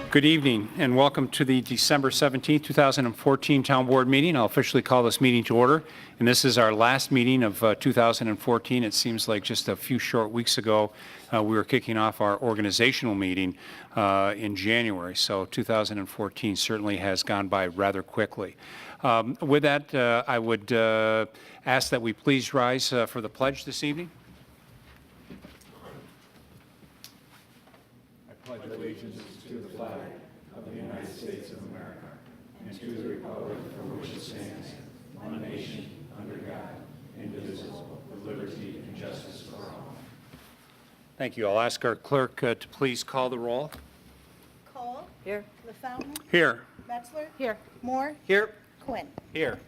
Good evening and welcome to the December 17, 2014 Town Board meeting. I'll officially call this meeting to order, and this is our last meeting of 2014. It seems like just a few short weeks ago we were kicking off our organizational meeting in January, so 2014 certainly has gone by rather quickly. With that, I would ask that we please rise for the pledge this evening. I pledge allegiance to the flag of the United States of America and to the republic for which it stands, one nation, under God, indivisible, with liberty and justice for all. Thank you. I'll ask our clerk to please call the roll. Cole. Here. LaFountain. Here. Metzler. Here. Moore. Here. Quinn. Here.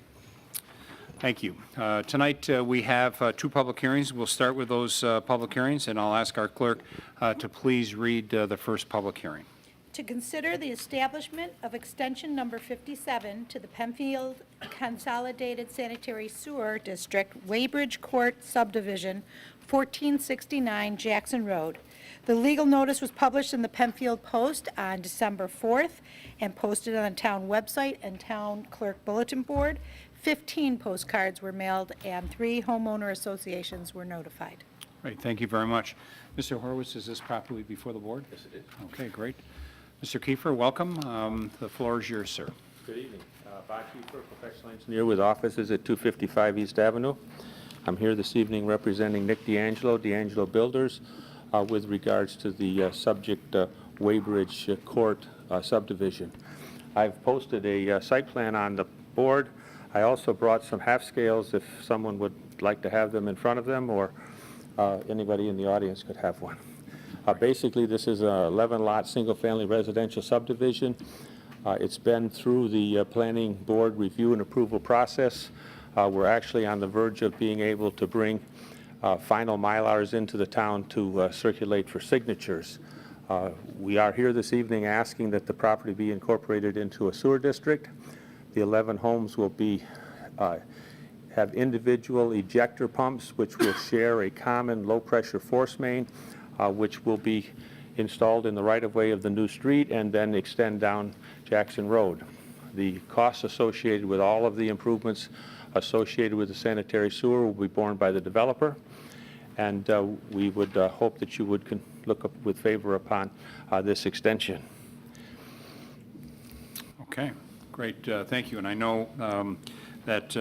Thank you. Tonight we have two public hearings. We'll start with those public hearings, and I'll ask our clerk to please read the first public hearing. To consider the establishment of extension number 57 to the Penfield Consolidated Sanitary Sewer District, Waybridge Court Subdivision, 1469 Jackson Road. The legal notice was published in the Penfield Post on December 4th and posted on the town website and town clerk bulletin board. 15 postcards were mailed and 3 homeowner associations were notified. Great, thank you very much. Mr. Horowitz, is this properly before the board? Yes, it is. Okay, great. Mr. Kiefer, welcome. The floor is yours, sir. Good evening. Bob Kiefer, professional engineer with offices at 255 East Avenue. I'm here this evening representing Nick D'Angelo Builders, with regards to the subject Waybridge Court subdivision. I've posted a site plan on the board. I also brought some half scales if someone would like to have them in front of them, or anybody in the audience could have one. Basically, this is an 11-lot single-family residential subdivision. It's been through the planning board review and approval process. We're actually on the verge of being able to bring final Mylars into the town to circulate for signatures. We are here this evening asking that the property be incorporated into a sewer district. The 11 homes will be have individual ejector pumps, which will share a common low-pressure force main, which will be installed in the right-of-way of the new street and then extend down Jackson Road. The costs associated with all of the improvements associated with the sanitary sewer will be borne by the developer, and we would hope that you would look up with favor upon this extension. Okay, great. Thank you. And I know that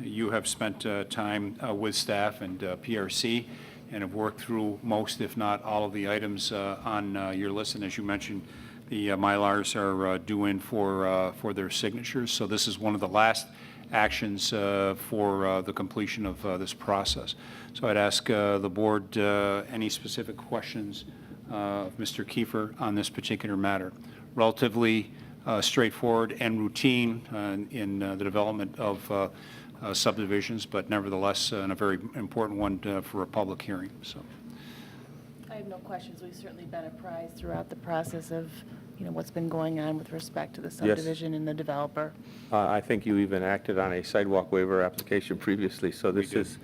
you have spent time with staff and PRC and have worked through most, if not all, of the items on your list. And as you mentioned, the Mylars are due in for their signatures. So this is one of the last actions for the completion of this process. So I'd ask the board any specific questions of Mr. Kiefer on this particular matter. Relatively straightforward and routine in the development of subdivisions, but nevertheless a very important one for a public hearing. So I have no questions. We've certainly been apprised throughout the process of, what's been going on with respect to the subdivision and the developer. I think you even acted on a sidewalk waiver application previously, so this is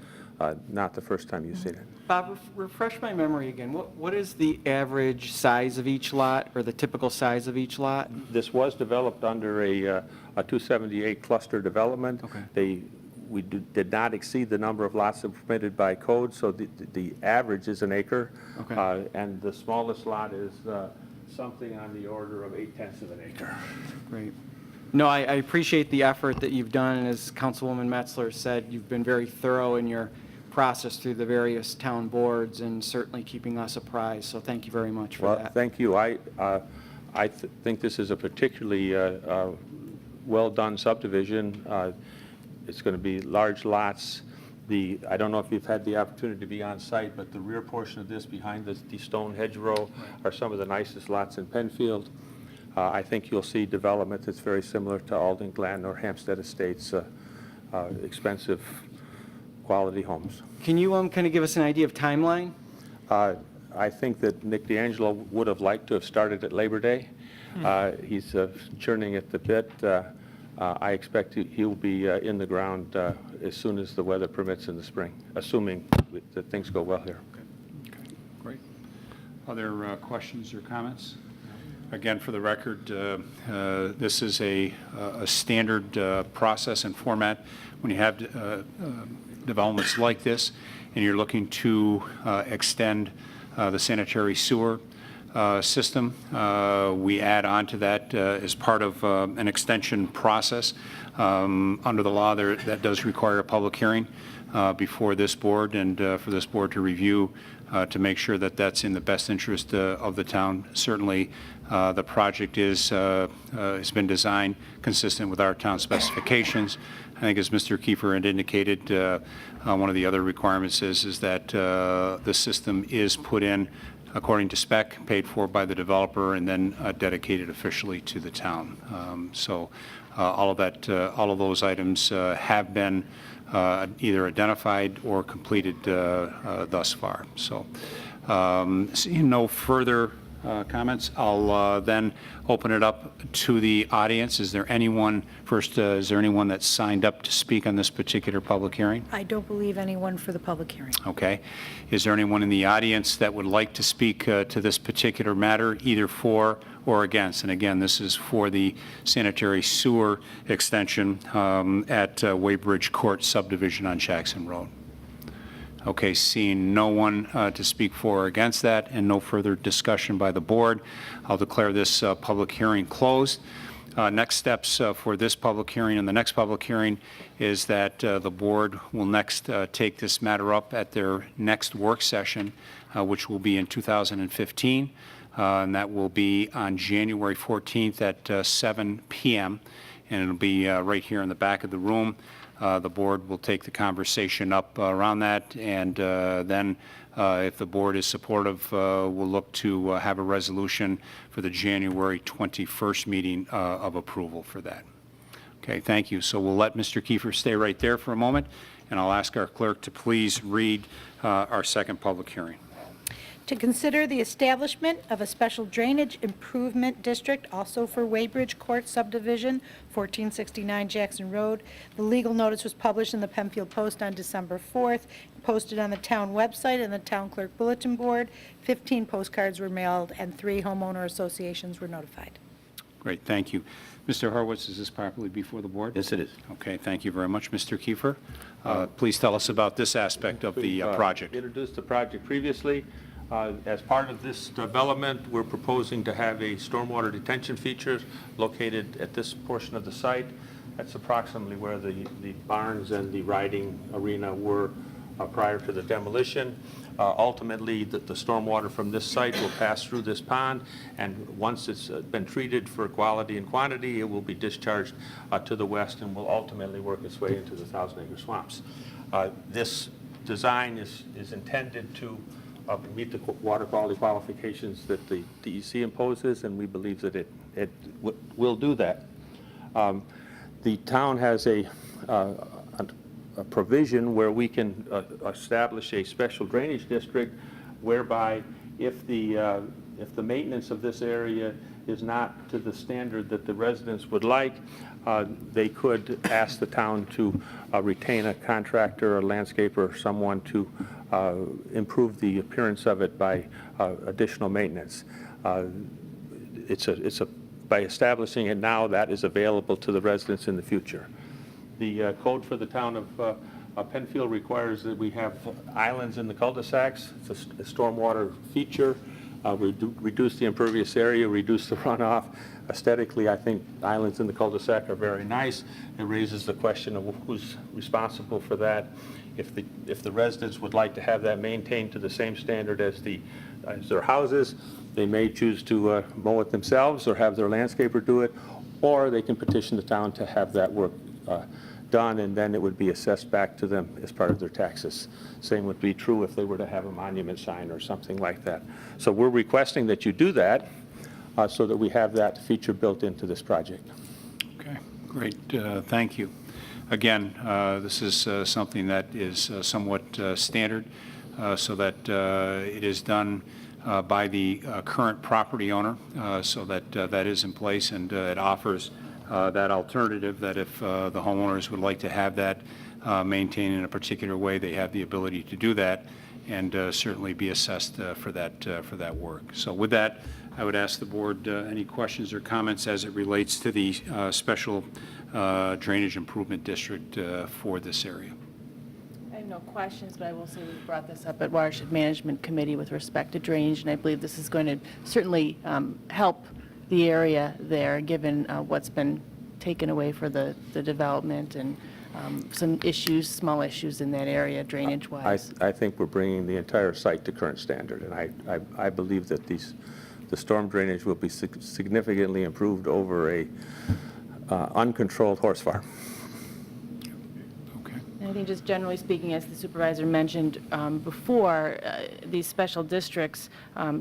not the first time you've seen it. Bob, refresh my memory again. What is the average size of each lot, or the typical size of each lot? This was developed under a 278 cluster development. Okay. We did not exceed the number of lots that were permitted by code, so the average is an acre. Okay. And the smallest lot is something on the order of 0.8 of an acre. Great. No, I appreciate the effort that you've done, and as Councilwoman Metzler said, you've been very thorough in your process through the various town boards and certainly keeping us apprised, so thank you very much for that. Well, thank you. I think this is a particularly well-done subdivision. It's going to be large lots. I don't know if you've had the opportunity to be on site, but the rear portion of this behind the stone hedgerow are some of the nicest lots in Penfield. I think you'll see development that's very similar to Alden Glen or Hampstead Estates, expensive quality homes. Can you kind of give us an idea of timeline? I think that Nick D'Angelo would have liked to have started at Labor Day. He's churning at the bit. I expect he'll be in the ground as soon as the weather permits in the spring, assuming that things go well here. Okay, great. Other questions or comments? Again, for the record, this is a standard process and format when you have developments like this, and you're looking to extend the sanitary sewer system. We add on to that as part of an extension process. Under the law, that does require a public hearing before this board, and for this board to review to make sure that that's in the best interest of the town. Certainly, the project has been designed consistent with our town specifications. I think, as Mr. Kiefer had indicated, one of the other requirements is that the system is put in according to spec, paid for by the developer, and then dedicated officially to the town. So all of those items have been either identified or completed thus far. So seeing no further comments, I'll then open it up to the audience. Is there anyone that signed up to speak on this particular public hearing? I don't believe anyone for the public hearing. Okay. Is there anyone in the audience that would like to speak to this particular matter, either for or against? And again, this is for the sanitary sewer extension at Waybridge Court Subdivision on Jackson Road. Okay, seeing no one to speak for or against that and no further discussion by the board, I'll declare this public hearing closed. Next steps for this public hearing and the next public hearing is that the board will next take this matter up at their next work session, which will be in 2015, and that will be on January 14th at 7 p.m., and it'll be right here in the back of the room. The board will take the conversation up around that, and then if the board is supportive, we'll look to have a resolution for the January 21st meeting of approval for that. Okay, thank you. So we'll let Mr. Kiefer stay right there for a moment, and I'll ask our clerk to please read our second public hearing. To consider the establishment of a special drainage improvement district, also for Waybridge Court Subdivision, 1469 Jackson Road. The legal notice was published in the Penfield Post on December 4th, posted on the town website and the town clerk bulletin board. 15 postcards were mailed, and 3 homeowner associations were notified. Great, thank you. Mr. Horwitz, is this properly before the board? Yes, it is. Okay, thank you very much, Mr. Kiefer. Please tell us about this aspect of the project. Introduced the project previously. As part of this development, we're proposing to have a stormwater detention feature located at this portion of the site. That's approximately where the barns and the riding arena were prior to the demolition. Ultimately, the stormwater from this site will pass through this pond, and once it's been treated for quality and quantity, it will be discharged to the west and will ultimately work its way into the thousand-acre swamps. This design is intended to meet the water quality qualifications that the DEC imposes, and we believe that it will do that. The town has a provision where we can establish a special drainage district whereby if the maintenance of this area is not to the standard that the residents would like, they could ask the town to retain a contractor or landscaper or someone to improve the appearance of it by additional maintenance. By establishing it now, that is available to the residents in the future. The code for the town of Penfield requires that we have islands in the cul-de-sacs. It's a stormwater feature. Reduce the impervious area, reduce the runoff. Aesthetically, I think islands in the cul-de-sac are very nice. It raises the question of who's responsible for that. If the residents would like to have that maintained to the same standard as their houses, they may choose to mow it themselves or have their landscaper do it, or they can petition the town to have that work done, and then it would be assessed back to them as part of their taxes. Same would be true if they were to have a monument sign or something like that. So we're requesting that you do that so that we have that feature built into this project. Okay, great, thank you. Again, this is something that is somewhat standard, so that it is done by the current property owner, so that that is in place, and it offers that alternative that if the homeowners would like to have that maintained in a particular way, they have the ability to do that and certainly be assessed for that work. So with that, I would ask the board any questions or comments as it relates to the special drainage improvement district for this area. I have no questions, but I will say we brought this up at Watershed Management Committee with respect to drainage, and I believe this is going to certainly help the area there, given what's been taken away for the development and some issues, small issues in that area, drainage-wise. I think we're bringing the entire site to current standard, and I believe that the storm drainage will be significantly improved over a uncontrolled horse farm. Okay. And I think just generally speaking, as the supervisor mentioned before, these special districts,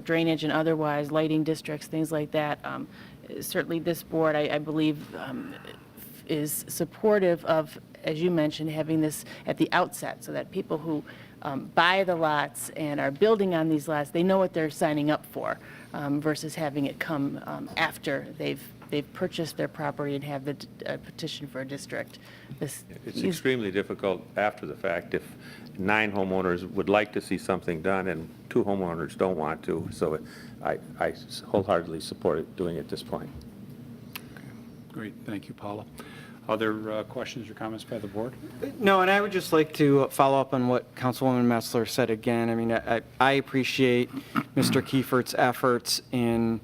drainage and otherwise, lighting districts, things like that, certainly this board, I believe, is supportive of, as you mentioned, having this at the outset so that people who buy the lots and are building on these lots, they know what they're signing up for versus having it come after they've purchased their property and have the petition for a district. It's extremely difficult after the fact if 9 homeowners would like to see something done and 2 homeowners don't want to. So I wholeheartedly support it doing it at this point. Great, thank you, Paula. Other questions or comments by the board? No, and I would just like to follow up on what Councilwoman Metzler said again. I mean, I appreciate Mr. Kiefert's efforts in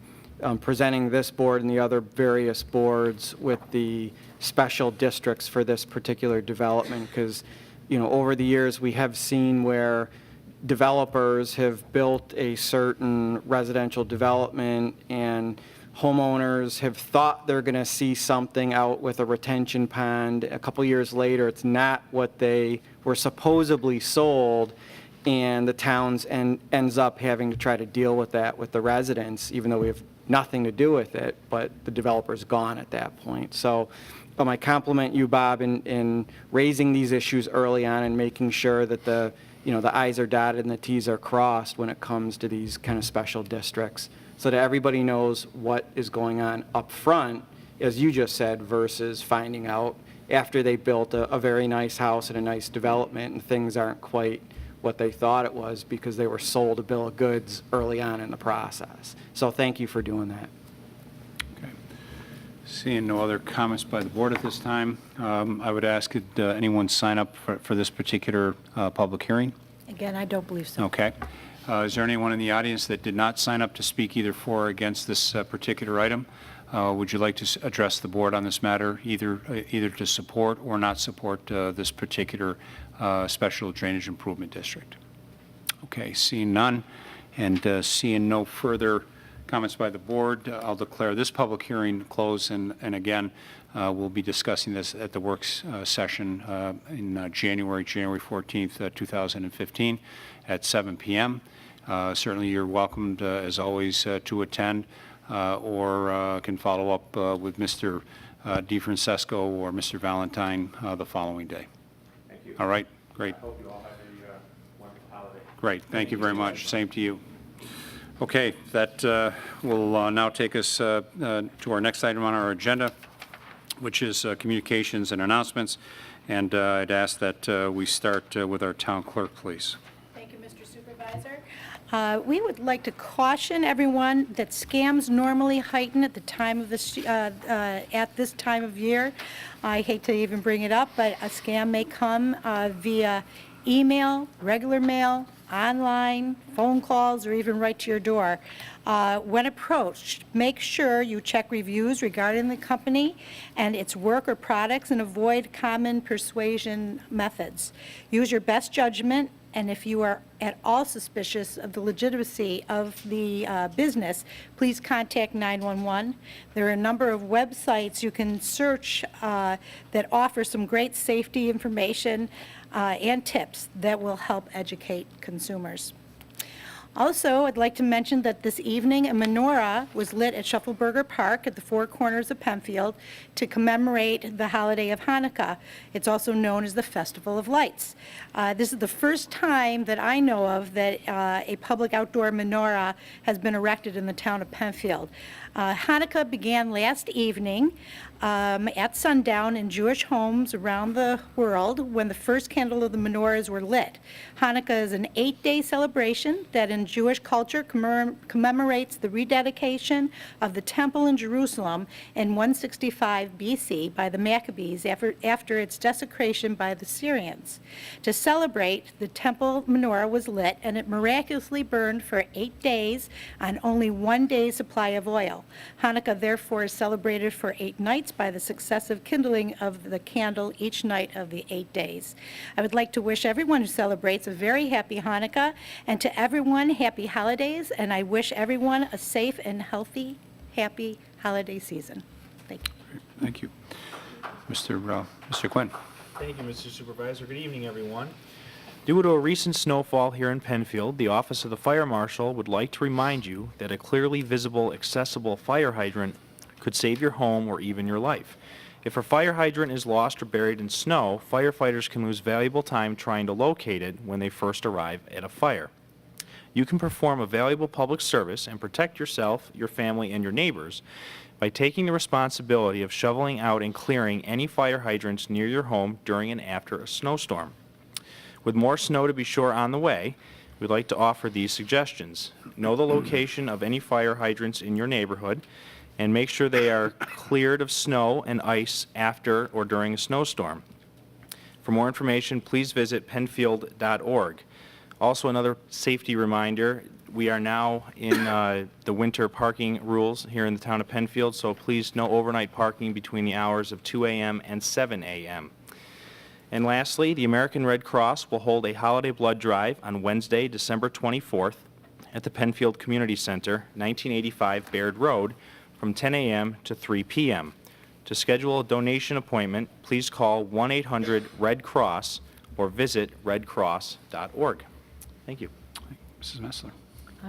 presenting this board and the other various boards with the special districts for this particular development, because, over the years, we have seen where developers have built a certain residential development and homeowners have thought they're going to see something out with a retention pond. A couple years later, it's not what they were supposedly sold, and the towns ends up having to try to deal with that with the residents, even though we have nothing to do with it, but the developer's gone at that point. So I compliment you, Bob, in raising these issues early on and making sure that the I's are dotted and the T's are crossed when it comes to these kind of special districts, so that everybody knows what is going on up front, as you just said, versus finding out after they built a very nice house and a nice development and things aren't quite what they thought it was because they were sold a bill of goods early on in the process. So thank you for doing that. Okay. Seeing no other comments by the board at this time, I would ask, did anyone sign up for this particular public hearing? Again, I don't believe so. Okay. Is there anyone in the audience that did not sign up to speak either for or against this particular item? Would you like to address the board on this matter, either to support or not support this particular special drainage improvement district? Okay, seeing none and seeing no further comments by the board, I'll declare this public hearing closed, and again, we'll be discussing this at the works session in January 14th, 2015 at 7 p.m. Certainly you're welcomed, as always, to attend or can follow up with Mr. DeFrancesco or Mr. Valentine the following day. Thank you. All right, great. I hope you all have a wonderful holiday. Great, thank you very much. Same to you. Okay, that will now take us to our next item on our agenda, which is communications and announcements. And I'd ask that we start with our town clerk, please. Thank you, Mr. Supervisor. We would like to caution everyone that scams normally heighten at the time of this, at this time of year. I hate to even bring it up, but a scam may come via email, regular mail, online, phone calls, or even right to your door. When approached, make sure you check reviews regarding the company and its work or products and avoid common persuasion methods. Use your best judgment, and if you are at all suspicious of the legitimacy of the business, please contact 911. There are a number of websites you can search that offer some great safety information and tips that will help educate consumers. Also, I'd like to mention that this evening, a menorah was lit at Shuffleburger Park at the Four Corners of Penfield to commemorate the holiday of Hanukkah. It's also known as the Festival of Lights. This is the first time that I know of that a public outdoor menorah has been erected in the town of Penfield. Hanukkah began last evening at sundown in Jewish homes around the world when the first candle of the menorahs were lit. Hanukkah is an 8-day celebration that in Jewish culture commemorates the rededication of the temple in Jerusalem in 165 BC by the Maccabees after its desecration by the Syrians. To celebrate, the temple menorah was lit and it miraculously burned for 8 days on only 1 day's supply of oil. Hanukkah therefore is celebrated for 8 nights by the successive kindling of the candle each night of the 8 days. I would like to wish everyone who celebrates a very happy Hanukkah, and to everyone, happy holidays, and I wish everyone a safe and healthy, happy holiday season. Thank you. Thank you. Mr. Quinn. Thank you, Mr. Supervisor. Good evening, everyone. Due to a recent snowfall here in Penfield, the Office of the Fire Marshal would like to remind you that a clearly visible, accessible fire hydrant could save your home or even your life. If a fire hydrant is lost or buried in snow, firefighters can lose valuable time trying to locate it when they first arrive at a fire. You can perform a valuable public service and protect yourself, your family, and your neighbors by taking the responsibility of shoveling out and clearing any fire hydrants near your home during and after a snowstorm. With more snow to be sure on the way, we'd like to offer these suggestions. Know the location of any fire hydrants in your neighborhood and make sure they are cleared of snow and ice after or during a snowstorm. For more information, please visit penfield.org. Also, another safety reminder, we are now in the winter parking rules here in the town of Penfield, so please no overnight parking between the hours of 2 a.m. and 7 a.m. And lastly, the American Red Cross will hold a holiday blood drive on Wednesday, December 24th at the Penfield Community Center, 1985 Baird Road, from 10 a.m. to 3 p.m. To schedule a donation appointment, please call 1-800-RED-CROSS or visit redcross.org. Thank you. Mrs. Messler.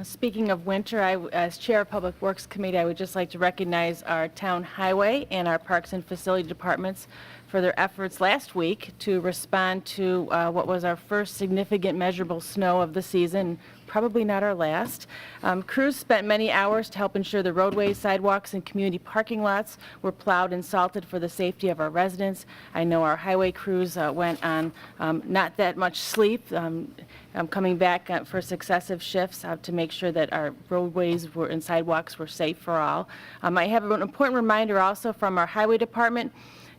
Speaking of winter, as Chair of Public Works Committee, I would just like to recognize our town highway and our Parks and Facility departments for their efforts last week to respond to what was our first significant measurable snow of the season, probably not our last. Crews spent many hours to help ensure the roadways, sidewalks, and community parking lots were plowed and salted for the safety of our residents. I know our highway crews went on not that much sleep, coming back for successive shifts to make sure that our roadways and sidewalks were safe for all. I have an important reminder also from our highway department.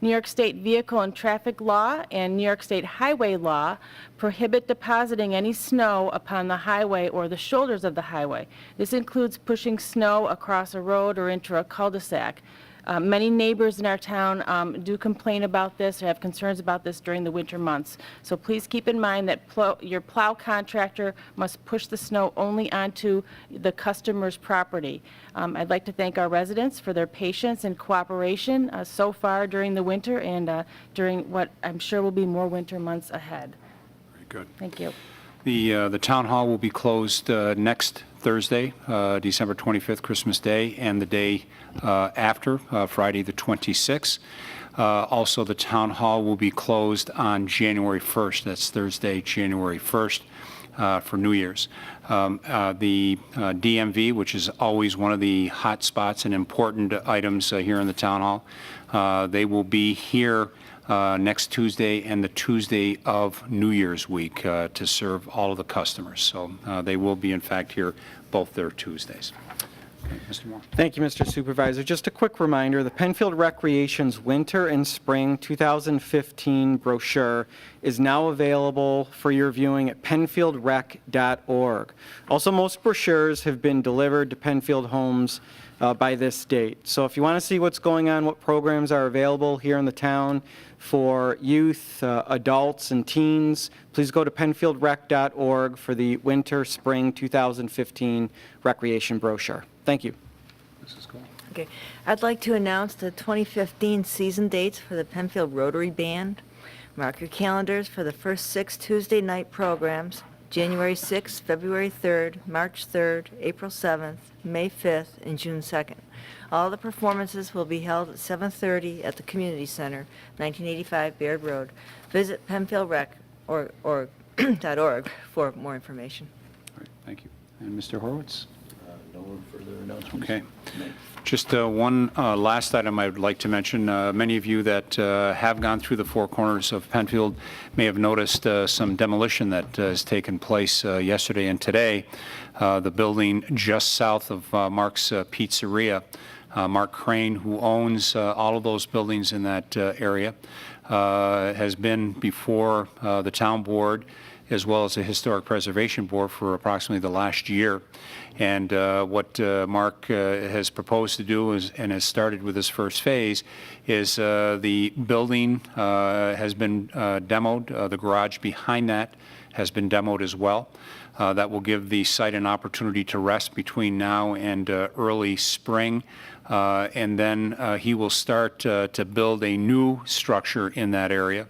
New York State Vehicle and Traffic Law and New York State Highway Law prohibit depositing any snow upon the highway or the shoulders of the highway. This includes pushing snow across a road or into a cul-de-sac. Many neighbors in our town do complain about this or have concerns about this during the winter months. So please keep in mind that your plow contractor must push the snow only onto the customer's property. I'd like to thank our residents for their patience and cooperation so far during the winter and during what I'm sure will be more winter months ahead. Very good. Thank you. The town hall will be closed next Thursday, December 25th, Christmas Day, and the day after, Friday the 26th. Also, the town hall will be closed on January 1st. That's Thursday, January 1st, for New Year's. The DMV, which is always one of the hot spots and important items here in the town hall, they will be here next Tuesday and the Tuesday of New Year's week to serve all of the customers. So they will be, in fact, here both their Tuesdays. Okay, Mr. Moore. Thank you, Mr. Supervisor. Just a quick reminder, the Penfield Recreation's Winter and Spring 2015 brochure is now available for your viewing at penfieldrec.org. Also, most brochures have been delivered to Penfield homes by this date. So if you want to see what's going on, what programs are available here in the town for youth, adults, and teens, please go to penfieldrec.org for the Winter Spring 2015 Recreation brochure. Thank you. Mrs. Cole. Okay, I'd like to announce the 2015 season dates for the Penfield Rotary Band. Mark your calendars for the first 6 Tuesday night programs, January 6th, February 3rd, March 3rd, April 7th, May 5th, and June 2nd. All the performances will be held at 7:30 at the Community Center, 1985 Baird Road. Visit penfieldrec.org for more information. All right, thank you. And Mr. Horowitz? No no further announcements. Okay. Just one last item I would like to mention. Many of you that have gone through the four corners of Penfield may have noticed some demolition that has taken place yesterday and today. The building just south of Mark's Pizzeria. Mark Crane, who owns all of those buildings in that area, has been before the town board as well as the Historic Preservation Board for approximately the last year. And what Mark has proposed to do is, and has started with his first phase, is the building has been demoed. The garage behind that has been demoed as well. That will give the site an opportunity to rest between now and early spring. And then he will start to build a new structure in that area.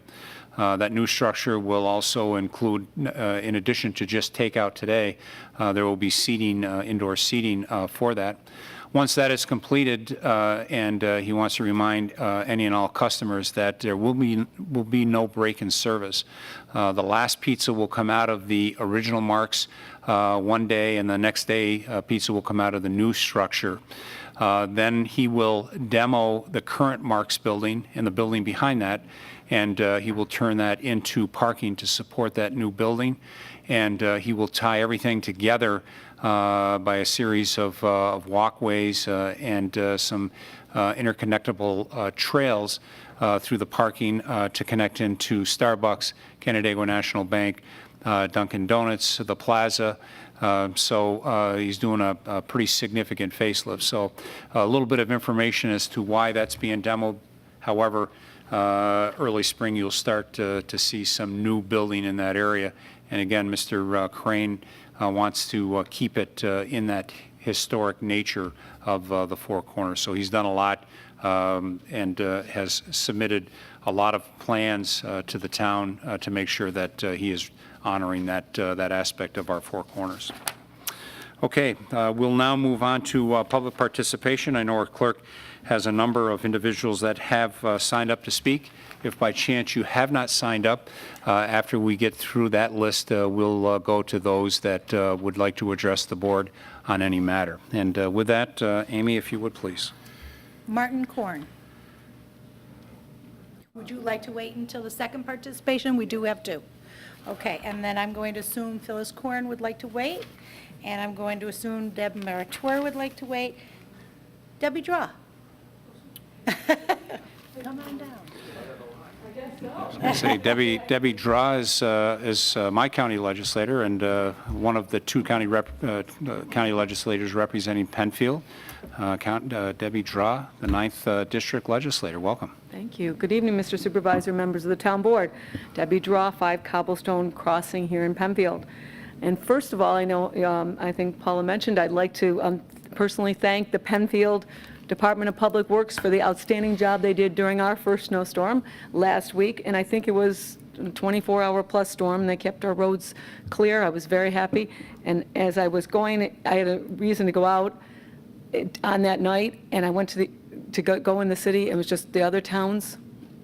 That new structure will also include, in addition to just takeout today, there will be seating, indoor seating for that. Once that is completed, and he wants to remind any and all customers that there will be no break in service. The last pizza will come out of the original Mark's one day, and the next day pizza will come out of the new structure. Then he will demo the current Mark's building and the building behind that, and he will turn that into parking to support that new building. And he will tie everything together by a series of walkways and some interconnectable trails through the parking to connect into Starbucks, Canandaigua National Bank, Dunkin' Donuts, the Plaza. So he's doing a pretty significant facelift. So a little bit of information as to why that's being demoed. However, early spring you'll start to see some new building in that area. And again, Mr. Crane wants to keep it in that historic nature of the Four Corners. So he's done a lot and has submitted a lot of plans to the town to make sure that he is honoring that aspect of our Four Corners. Okay, we'll now move on to public participation. I know our clerk has a number of individuals that have signed up to speak. If by chance you have not signed up, after we get through that list, we'll go to those that would like to address the board on any matter. And with that, Amy, if you would please. Martin Korn. Would you like to wait until the second participation? We do have two. Okay, and then I'm going to assume Phyllis Korn would like to wait, and I'm going to assume Deb Meritoire would like to wait. Debbie Draw. Come on down. I say Debbie Draw is my county legislator and one of the two county legislators representing Penfield. Debbie Draw, the 9th District Legislator. Welcome. Thank you. Good evening, Mr. Supervisor, members of the Town Board. Debbie Draw, 5 Cobblestone Crossing here in Penfield. And first of all, I know, I think Paula mentioned, I'd like to personally thank the Penfield Department of Public Works for the outstanding job they did during our first snowstorm last week. And I think it was a 24-hour plus storm. They kept our roads clear. I was very happy. And as I was going, I had a reason to go out on that night, and I went to go in the city. It was just the other towns,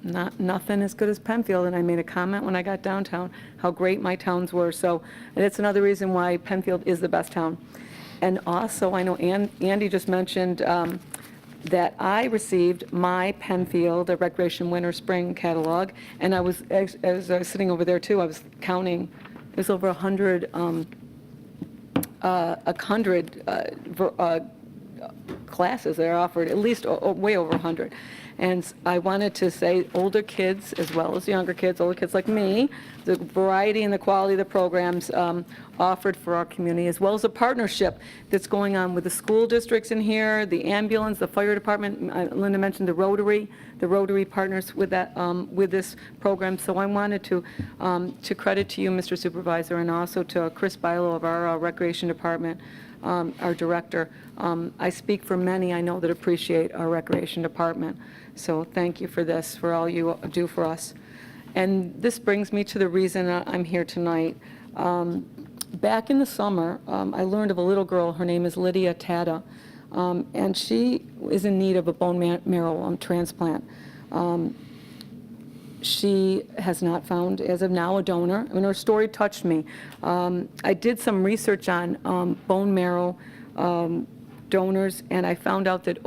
nothing as good as Penfield. And I made a comment when I got downtown how great my towns were. So that's another reason why Penfield is the best town. And also, I know Andy just mentioned that I received my Penfield, a Recreation Winter Spring catalog, and I was, as I was sitting over there too, I was counting, it was over 100 classes that are offered, at least way over 100. And I wanted to say older kids as well as younger kids, older kids like me, the variety and the quality of the programs offered for our community, as well as a partnership that's going on with the school districts in here, the ambulance, the fire department. Linda mentioned the Rotary partners with that, with this program. So I wanted to credit to you, Mr. Supervisor, and also to Chris Bilo of our Recreation Department, our director. I speak for many I know that appreciate our Recreation Department. So thank you for this, for all you do for us. And this brings me to the reason I'm here tonight. Back in the summer, I learned of a little girl. Her name is Lydia Tata, and she is in need of a bone marrow transplant. She has not found, as of now, a donor, and her story touched me. I did some research on bone marrow donors, and I found out that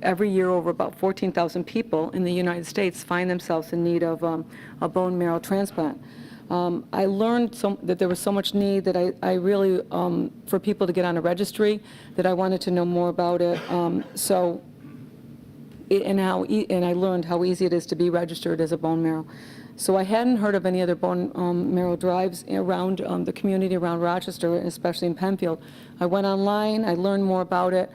every year over about 14,000 people in the United States find themselves in need of a bone marrow transplant. I learned that there was so much need that I really, for people to get on a registry, that I wanted to know more about it. And I learned how easy it is to be registered as a bone marrow. So I hadn't heard of any other bone marrow drives around the community around Rochester, especially in Penfield. I went online, I learned more about it.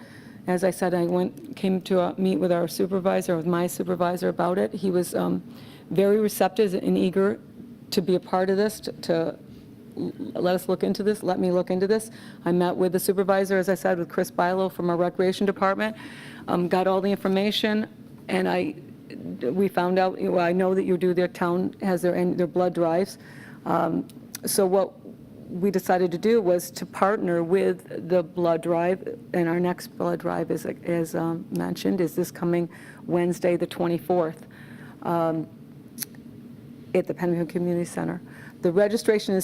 As I said, I came to meet with our supervisor, with my supervisor about it. He was very receptive and eager to be a part of this, to let us look into this, let me look into this. I met with the supervisor, as I said, with Chris Bilo from our Recreation Department, got all the information, and we found out, well, I know that their town has their blood drives. So what we decided to do was to partner with the blood drive, and our next blood drive, as mentioned, is this coming Wednesday, the 24th, at the Penfield Community Center. The registration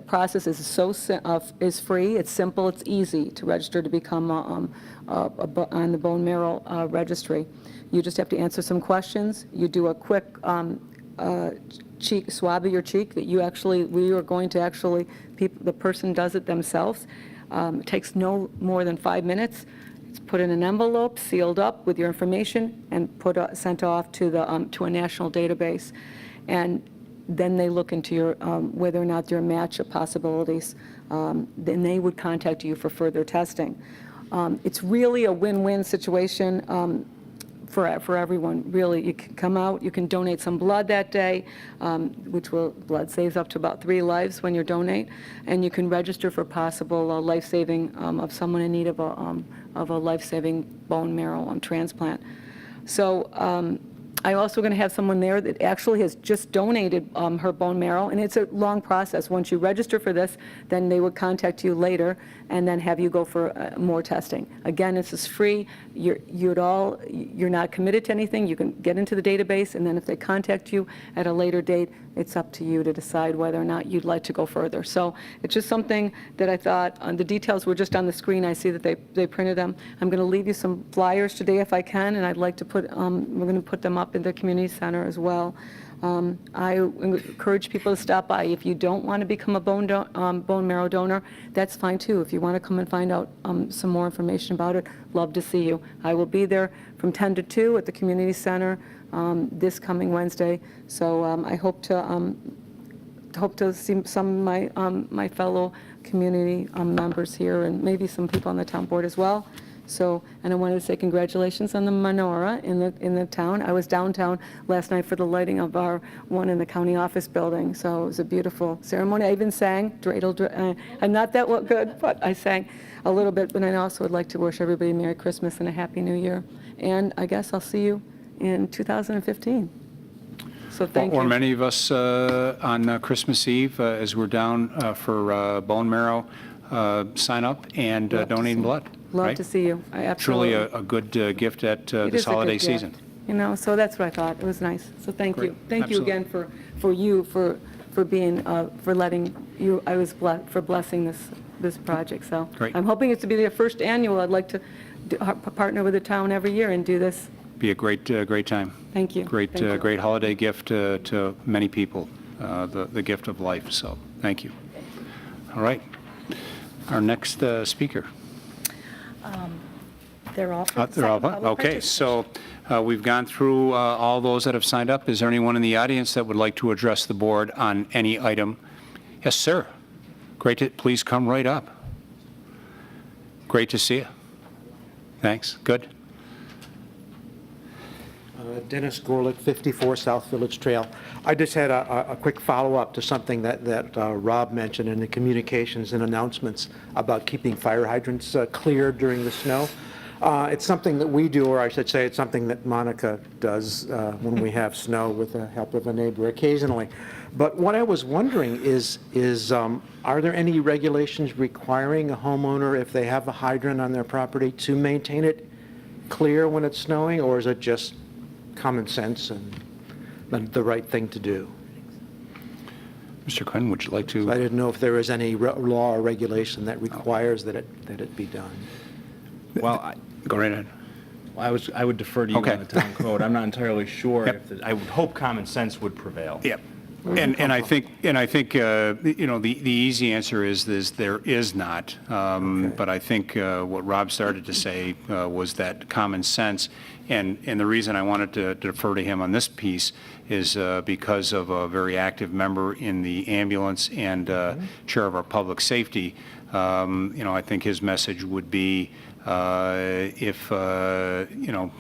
process is free, it's simple, it's easy to register to become on the bone marrow registry. You just have to answer some questions. You do a quick cheek swab of your cheek that the person does it themselves. It takes no more than 5 minutes. It's put in an envelope, sealed up with your information, and sent off to a national database. And then they look into your whether or not you're a match of possibilities. Then they would contact you for further testing. It's really a win-win situation for everyone, really. You can come out, you can donate some blood that day, blood saves up to about 3 lives when you donate, and you can register for possible life-saving of someone in need of a life-saving bone marrow transplant. So I'm also going to have someone there that actually has just donated her bone marrow, and it's a long process. Once you register for this, then they would contact you later and then have you go for more testing. Again, this is free. You're not committed to anything. You can get into the database, and then if they contact you at a later date, it's up to you to decide whether or not you'd like to go further. So it's just something that I thought, the details were just on the screen. I see that they printed them. I'm going to leave you some flyers today if I can, and I'd like to we're going to put them up in the community center as well. I encourage people to stop by. If you don't want to become a bone marrow donor, that's fine too. If you want to come and find out some more information about it, love to see you. I will be there from 10 to 2 at the community center this coming Wednesday. So I hope to see some of my fellow community members here, and maybe some people on the town board as well. So, and I wanted to say congratulations on the menorah in the town. I was downtown last night for the lighting of our one in the county office building, so it was a beautiful ceremony. I even sang, I'm not that good, but I sang a little bit, but I also would like to wish everybody Merry Christmas and a Happy New Year. And I guess I'll see you in 2015. So thank you. Or many of us on Christmas Eve, as we're down for bone marrow, sign up and donating blood. Love right? to see you. I absolutely. Truly a good gift at It this is a good holiday gift. season. So that's what I thought. It was nice. So thank Great. you. Thank Absolutely. you again for being, for letting you, for blessing this project. So Great. I'm hoping it's to be their first annual. I'd like to partner with the town every year and do this. Be a great time. Thank you. Great, Thank you. great holiday gift to many people, the gift of life. So thank you. All right. Our next speaker. They're all for They're all public okay, so we've gone through all those that have signed up. Is there anyone in the audience that would like to address the board on any item? Yes, sir. Great. Please come right up. Great to see you. Thanks. Good. Dennis Gorlick, 54 South Village Trail. I just had a quick follow-up to something that Rob mentioned in the communications and announcements about keeping fire hydrants clear during the snow. It's something that we do, or I should say it's something that Monica does when we have snow with the help of a neighbor occasionally. But what I was wondering is are there any regulations requiring a homeowner, if they have a hydrant on their property, to maintain it clear when it's snowing, or is it just common sense and the right thing to do? Mr. Quinn, would you like to? I didn't know if there was any law or regulation that requires that it be done. Well, Go right ahead. I would defer to you Okay. on the town code. I'm not entirely sure Yep. if, I would hope common sense would prevail. Yep. And I think, you know, the easy answer is there is not. But I think what Rob started to say was that common sense. And the reason I wanted to defer to him on this piece is because of a very active member in the ambulance and chair of our public safety. You know, I think his message would be, if, you know,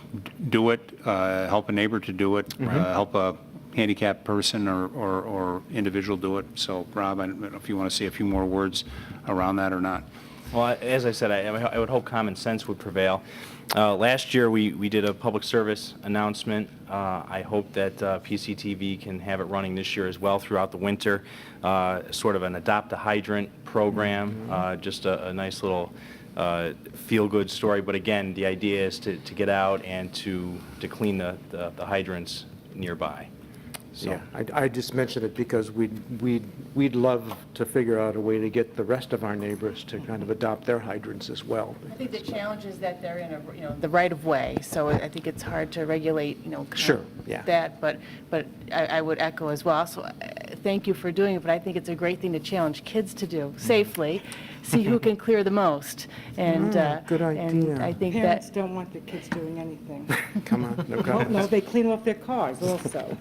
do it, help a neighbor to do it, help a handicapped person or individual do it. So, Rob, I don't know if you want to say a few more words around that or not. Well, as I said, I would hope common sense would prevail. Last year, we did a public service announcement. I hope that PCTV can have it running this year as well throughout the winter. Sort of an adopt a hydrant program, just a nice little feel-good story. But again, the idea is to get out and to clean the hydrants nearby. So. Yeah, I just mentioned it because we'd love to figure out a way to get the rest of our neighbors to kind of adopt their hydrants as well. I think the challenge is that they're in the right of way, so I think it's hard to regulate, kind Sure, of yeah. that, but I would echo as well. So thank you for doing it, but I think it's a great thing to challenge kids to do safely, see who can clear the most. And good And idea. I think Parents that, don't want their kids doing anything. Come on, no No, comments. they clean off their cars also.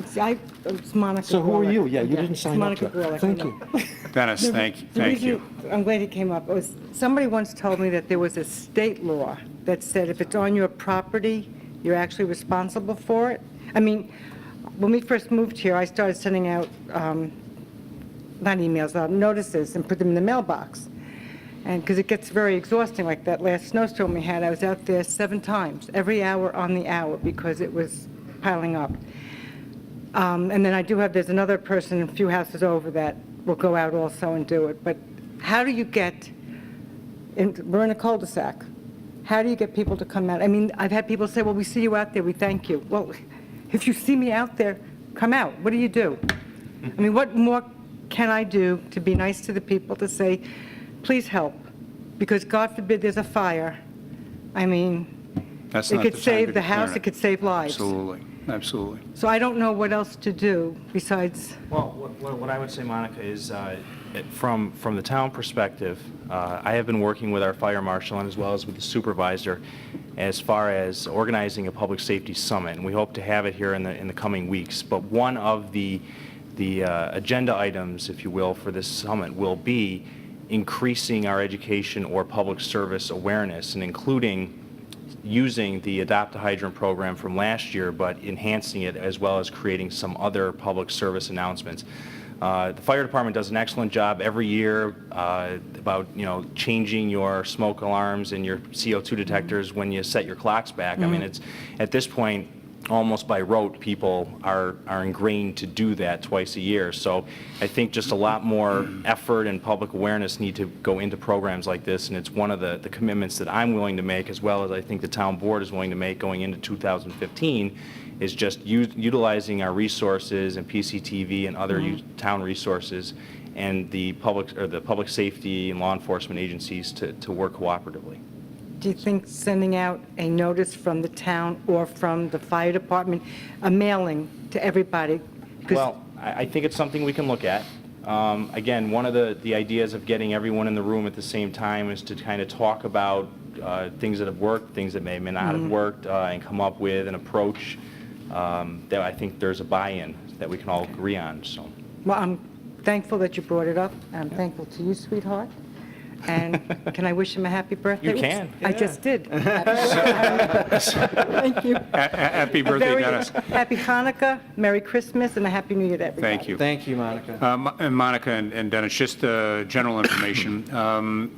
It's Monica So who are Gorlick. you? Yeah, you didn't It's sign up Monica to it. Gorlick, I Thank know. you. Dennis, thank you. I'm glad it came up. It was, somebody once told me that there was a state law that said if it's on your property, you're actually responsible for it. I mean, when we first moved here, I started sending out, not emails, notices and put them in the mailbox. And because it gets very exhausting, like that last snowstorm we had, I was out there 7 times, every hour on the hour, because it was piling up. And then there's another person a few houses over that will go out also and do it. But how do you get, we're in a cul-de-sac, how do you get people to come out? I mean, I've had people say, well, we see you out there, we thank you. Well, if you see me out there, come out. What do you do? I mean, what more can I do to be nice to the people, to say, please help? Because God forbid there's a fire. I mean, That's it not could the time save to the declare house, it could save lives. Absolutely, absolutely. So I don't know what else to do besides, Well, what I would say, Monica, is from the town perspective, I have been working with our fire marshal and as well as with the supervisor as far as organizing a public safety summit, and we hope to have it here in the coming weeks. But one of the agenda items, if you will, for this summit will be increasing our education or public service awareness, and including using the Adopt a Hydrant program from last year, but enhancing it as well as creating some other public service announcements. The fire department does an excellent job every year about, changing your smoke alarms and your CO2 detectors when you set your clocks back. I mean, it's, at this point, almost by rote, people are ingrained to do that twice a year. So I think just a lot more effort and public awareness need to go into programs like this, and it's one of the commitments that I'm willing to make, as well as I think the town board is willing to make going into 2015, is just utilizing our resources and PCTV and other town resources and the public safety and law enforcement agencies to work cooperatively. do you think sending out a notice from the town or from the fire department, a mailing to everybody? 'Cause- Well, I think it's something we can look at. Again, one of the ideas of getting everyone in the room at the same time is to kind of talk about things that have worked, things that may not have worked, and come up with an approach that I think there's a buy-in that we can all agree on, so. Well, I'm thankful that you brought it up. I'm thankful to you, sweetheart. And can I wish him a happy birthday? You Oops, can, I just did. Thank you. Happy birthday, Dennis. Happy Hanukkah, Merry Christmas, and a Happy New Year to everybody. Thank you. Thank you, Monica. And Monica and Dennis, just general information.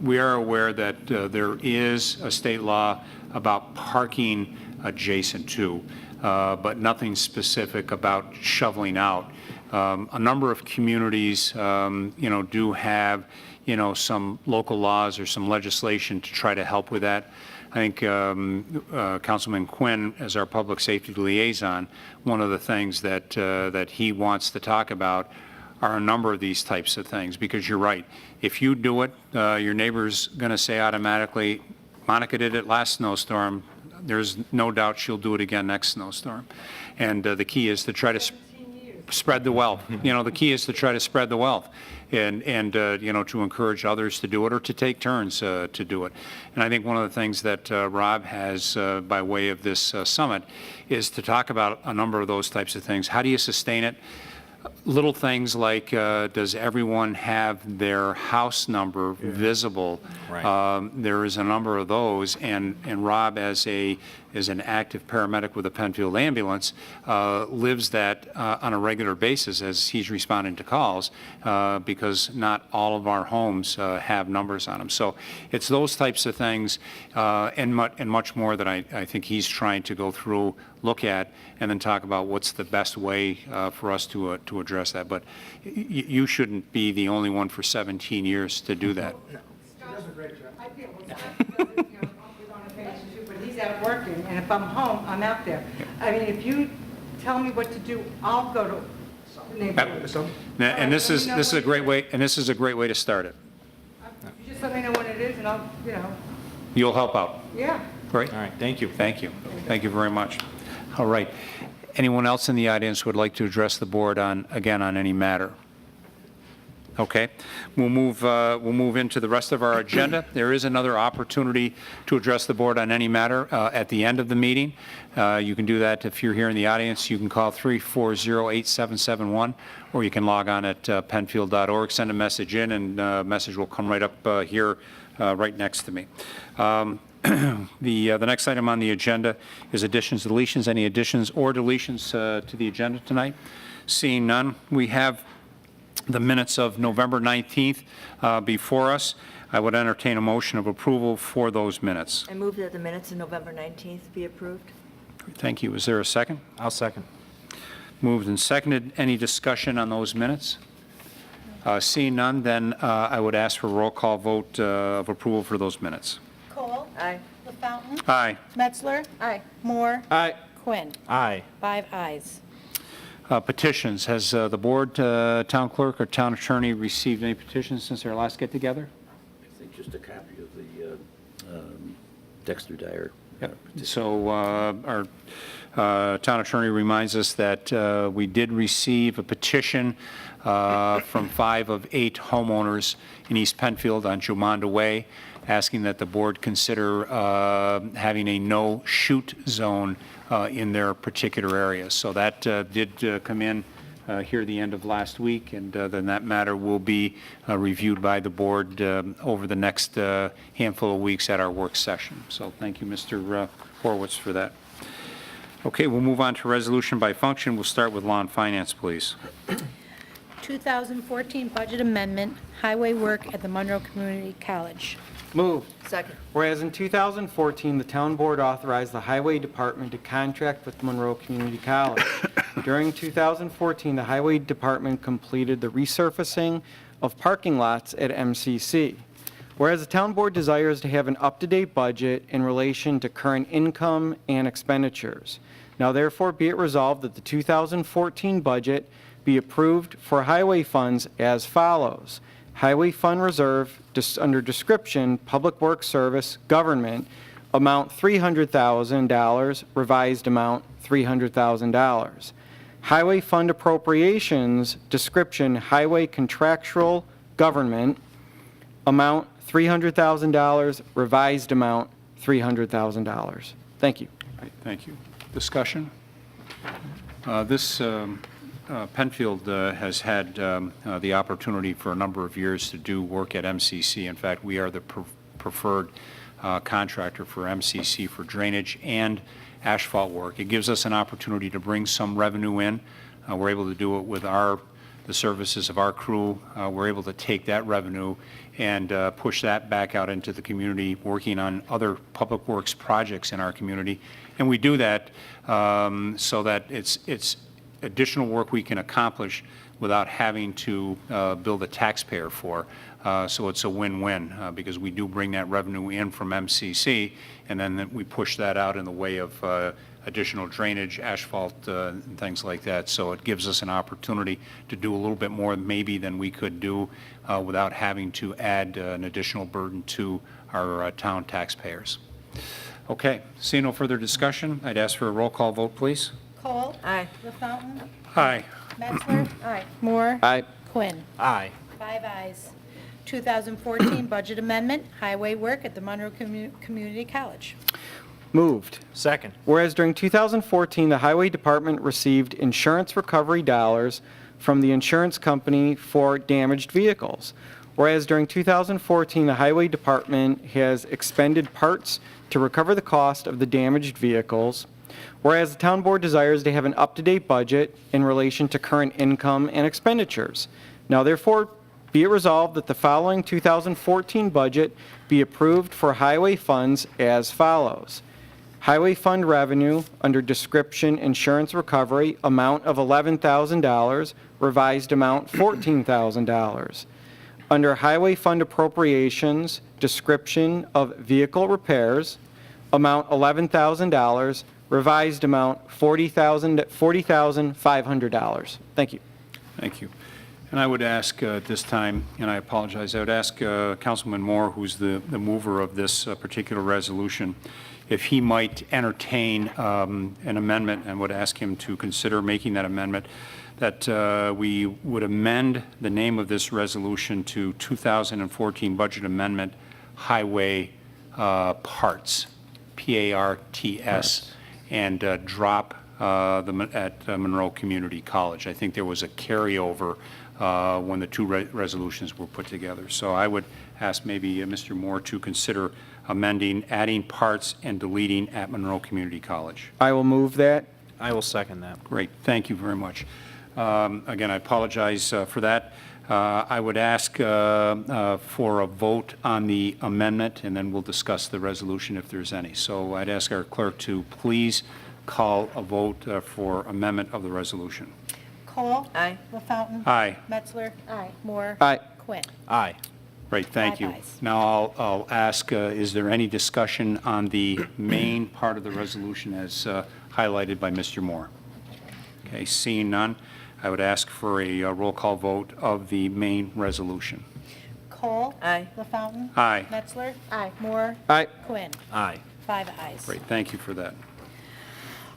We are aware that there is a state law about parking adjacent to, but nothing specific about shoveling out. A number of communities, do have, some local laws or some legislation to try to help with that. I think Councilman Quinn, as our public safety liaison, one of the things that he wants to talk about are a number of these types of things, because you're right. If you do it, your neighbor's going to say automatically, Monica did it last snowstorm. There's no doubt she'll do it again next snowstorm. And the key is to try to spread the wealth. You know, the key is to try to spread the wealth and you know, to encourage others to do it or to take turns to do it. And I think one of the things that Rob has by way of this summit is to talk about a number of those types of things. How do you sustain it? Little things like, does everyone have their house number visible? Right. There is a number of those, and Rob, as an active paramedic with the Penfield ambulance, lives that on a regular basis as he's responding to calls, because not all of our homes have numbers on them. So it's those types of things and much more that I think he's trying to go through, look at, and then talk about what's the best way for us to address that. But you shouldn't be the only one for 17 years to do that. I feel, well, Scott does it, you know, he's on a phase two, but he's out working, and if I'm home, I'm out there. I mean, if you tell me what to do, I'll go to the neighborhood. And this is a great way, and this is a great way to start it. You just let me know what it is, and I'll, you know, You'll help out. yeah. Great. All right, thank you. Thank you. Thank you very much. All right. Anyone else in the audience would like to address the board on any matter? Okay. We'll move into the rest of our agenda. There is another opportunity to address the board on any matter at the end of the meeting. You can do that if you're here in the audience. You can call 340-8771, or you can log on at penfield.org, send a message in, and a message will come right up here right next to me. The next item on the agenda is additions, deletions. Any additions or deletions to the agenda tonight? Seeing none, we have the minutes of November 19th before us. I would entertain a motion of approval for those minutes. I move that the minutes of November 19th be approved. Thank you. Is there a second? I'll second. Moved and seconded. Any discussion on those minutes? Seeing none, then I would ask for a roll call vote of approval for those minutes. Cole. Aye. LaFountain. Aye. Metzler. Aye. Moore. Aye. Quinn. Aye. 5 ayes. Petitions. Has the board, town clerk, or town attorney received any petitions since our last get-together? I think just a copy of the Dexter Dyer. Yep. So our town attorney reminds us that we did receive a petition from 5 of 8 homeowners in East Penfield on Jumonda Way, asking that the board consider having a no-shoot zone in their particular area. So that did come in here at the end of last week, and then that matter will be reviewed by the board over the next handful of weeks at our work session. So thank you, Mr. Horowitz, for that. Okay, we'll move on to resolution by function. We'll start with law and finance, please. 2014 budget amendment, highway work at the Monroe Community College. Move. Second. Whereas in 2014, the town board authorized the highway department to contract with Monroe Community College. During 2014, the highway department completed the resurfacing of parking lots at MCC. Whereas the town board desires to have an up-to-date budget in relation to current income and expenditures. Now therefore be it resolved that the 2014 budget be approved for highway funds as follows. Highway Fund Reserve, under description, Public Works Service, Government, amount $300,000, revised amount $300,000. Highway Fund Appropriations, description, Highway Contractual, Government, amount $300,000, revised amount $300,000. Thank you. All right, thank you. Discussion? This Penfield has had the opportunity for a number of years to do work at MCC. In fact, we are the preferred contractor for MCC for drainage and asphalt work. It gives us an opportunity to bring some revenue in. We're able to do it with the services of our crew. We're able to take that revenue and push that back out into the community, working on other public works projects in our community. And we do that so that it's additional work we can accomplish without having to bill the taxpayer for. So it's a win-win because we do bring that revenue in from MCC, and then we push that out in the way of additional drainage, asphalt, and things like that. So it gives us an opportunity to do a little bit more maybe than we could do without having to add an additional burden to our town taxpayers. Okay, seeing no further discussion, I'd ask for a roll call vote, please. Cole. Aye. LaFountain. Aye. Metzler. Aye. Moore. Aye. Quinn. Aye. 5 ayes. 2014 budget amendment, highway work at the Monroe Community College. Moved. Second. Whereas during 2014, the Highway Department received insurance recovery dollars from the insurance company for damaged vehicles. Whereas during 2014, the Highway Department has expended parts to recover the cost of the damaged vehicles. Whereas the Town Board desires to have an up-to-date budget in relation to current income and expenditures. Now therefore, be it resolved that the following 2014 budget be approved for highway funds as follows. Highway fund revenue under description insurance recovery, amount of $11,000, revised amount $14,000. Under highway fund appropriations, description of vehicle repairs, amount $11,000, revised amount $40,500. Thank you. Thank you. And I would ask at this time, and I apologize, I would ask Councilman Moore, who's the mover of this particular resolution, if he might entertain an amendment, and would ask him to consider making that amendment, that we would amend the name of this resolution to 2014 Budget Amendment Highway Parts, P-A-R-T-S, and drop at Monroe Community College. I think there was a carryover when the two resolutions were put together. So I would ask maybe Mr. Moore to consider amending, adding parts and deleting at Monroe Community College. I will move that. I will second that. Great, thank you very much. Again, I apologize for that. I would ask for a vote on the amendment, and then we'll discuss the resolution if there's any. So I'd ask our clerk to please call a vote for amendment of the resolution. Cole. Aye. LaFountain. Aye. Metzler. Aye. Moore. Aye. Quinn. Aye. Great, thank 5 you. ayes. Now I'll ask, is there any discussion on the main part of the resolution as highlighted by Mr. Moore? Okay, seeing none, I would ask for a roll call vote of the main resolution. Cole. Aye. LaFountain. Aye. Metzler. Aye. Moore. Aye. Quinn. Aye. 5 ayes. Great, thank you for that.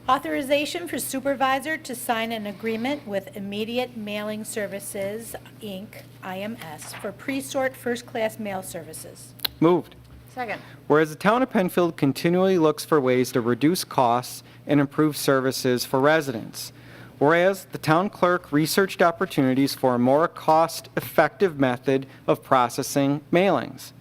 Authorization for supervisor to sign an agreement with Immediate Mailing Services, Inc., IMS, for pre-sort first-class mail services. Moved. Second. Whereas the town of Penfield continually looks for ways to reduce costs and improve services for residents. Whereas the town clerk researched opportunities for a more cost-effective method of processing mailings.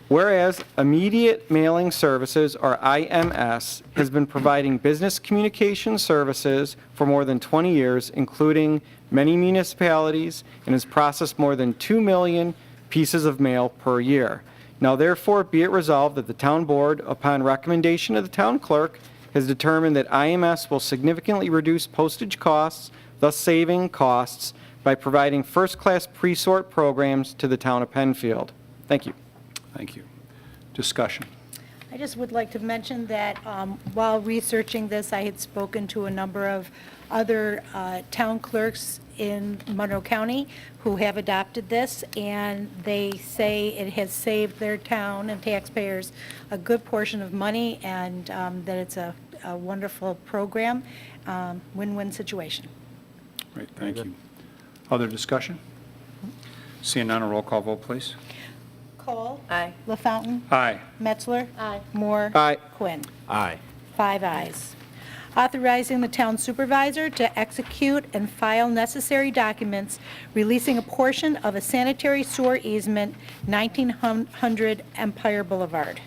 Whereas Immediate Mailing Services, or IMS, has been providing business communication services for more than 20 years, including many municipalities, and has processed more than 2 million pieces of mail per year. Now therefore be it resolved that the town board, upon recommendation of the town clerk, has determined that IMS will significantly reduce postage costs, thus saving costs by providing first-class pre-sort programs to the town of Penfield. Thank you. Thank you. Discussion. I just would like to mention that while researching this, I had spoken to a number of other town clerks in Monroe County who have adopted this, and they say it has saved their town and taxpayers a good portion of money, and that it's a wonderful program, win-win situation. Great, thank you. Other discussion? Seeing none, a roll call vote, please. Cole. Aye. LaFountain. Aye. Metzler. Aye. Moore. Aye. Quinn. Aye. 5 ayes. Authorizing the town supervisor to execute and file necessary documents releasing a portion of a sanitary sewer easement, 1900 Empire Boulevard.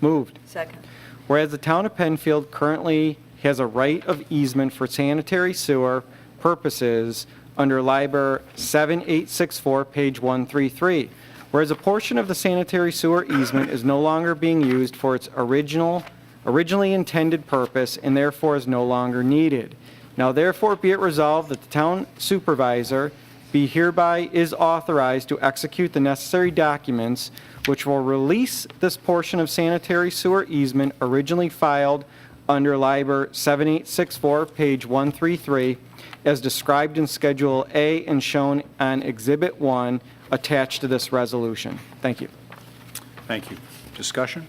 Moved. Second. Whereas the town of Penfield currently has a right of easement for sanitary sewer purposes under Liber 7864, page 133. Whereas a portion of the sanitary sewer easement is no longer being used for its originally intended purpose and therefore is no longer needed. Now therefore be it resolved that the town supervisor be hereby is authorized to execute the necessary documents which will release this portion of sanitary sewer easement originally filed under Liber 7864, page 133, as described in Schedule A and shown on Exhibit 1 attached to this resolution. Thank you. Thank you. Discussion?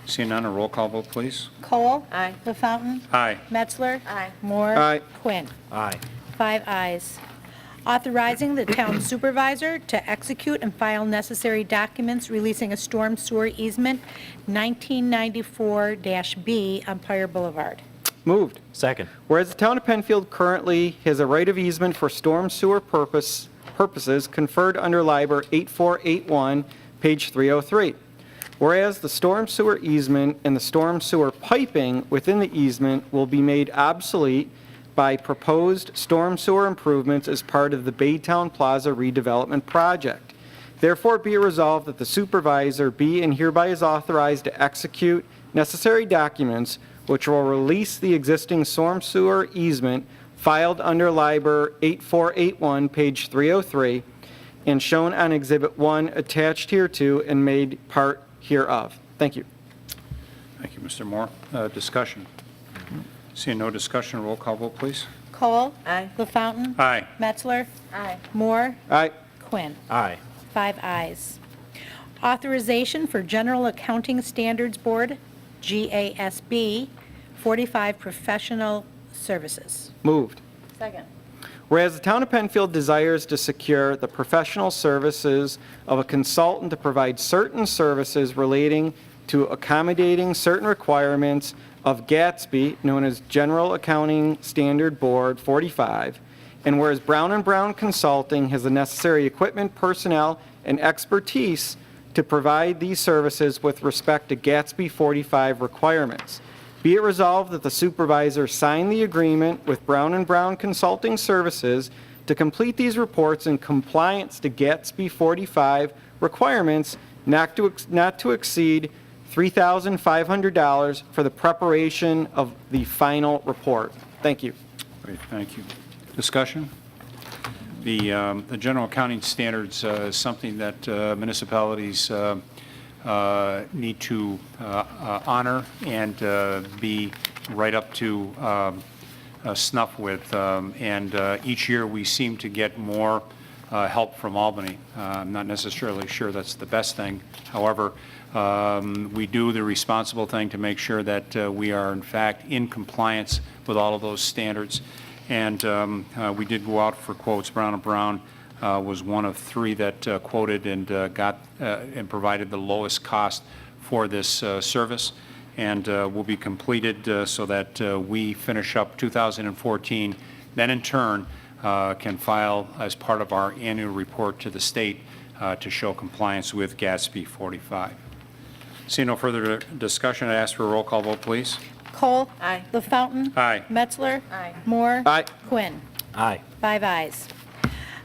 Seeing none, a roll call vote, please. Cole. Aye. LaFountain. Aye. Metzler. Aye. Moore. Aye. Quinn. Aye. 5 ayes. Authorizing the town supervisor to execute and file necessary documents releasing a storm sewer easement 1994-B on Empire Boulevard. Moved. Second. Whereas the town of Penfield currently has a right of easement for storm sewer purposes conferred under LIBR 8481, page 303. Whereas the storm sewer easement and the storm sewer piping within the easement will be made obsolete by proposed storm sewer improvements as part of the Baytown Plaza redevelopment project. Therefore, be it resolved that the supervisor be and hereby is authorized to execute necessary documents which will release the existing storm sewer easement filed under LIBR 8481, page 303, and shown on Exhibit 1 attached hereto and made part hereof. Thank you. Thank you, Mr. Moore. Discussion? Seeing no discussion, roll call vote, please. Cole. Aye. LaFountain. Aye. Metzler. Aye. Moore. Aye. Quinn. Aye. 5 ayes. Authorization for General Accounting Standards Board, GASB, 45 professional services. Moved. Second. Whereas the town of Penfield desires to secure the professional services of a consultant to provide certain services relating to accommodating certain requirements of GATSB, known as General Accounting Standard Board 45, and whereas Brown & Brown Consulting has the necessary equipment, personnel, and expertise to provide these services with respect to GATSB 45 requirements. Be it resolved that the supervisor sign the agreement with Brown & Brown Consulting Services to complete these reports in compliance to GATSB 45 requirements not to exceed $3,500 for the preparation of the final report. Thank you. Great, thank you. Discussion? The general accounting standards is something that municipalities need to honor and be right up to snuff with. And each year we seem to get more help from Albany. I'm not necessarily sure that's the best thing. However, we do the responsible thing to make sure that we are in fact in compliance with all of those standards. And we did go out for quotes. Brown & Brown was one of 3 that quoted and got and provided the lowest cost for this service, and will be completed so that we finish up 2014. Then in turn can file as part of our annual report to the state to show compliance with GATSB 45. Seeing no further discussion, I ask for a roll call vote, please. Cole. Aye. LaFountain. Aye. Metzler. Aye. Moore. Aye. Quinn. Aye. 5 ayes.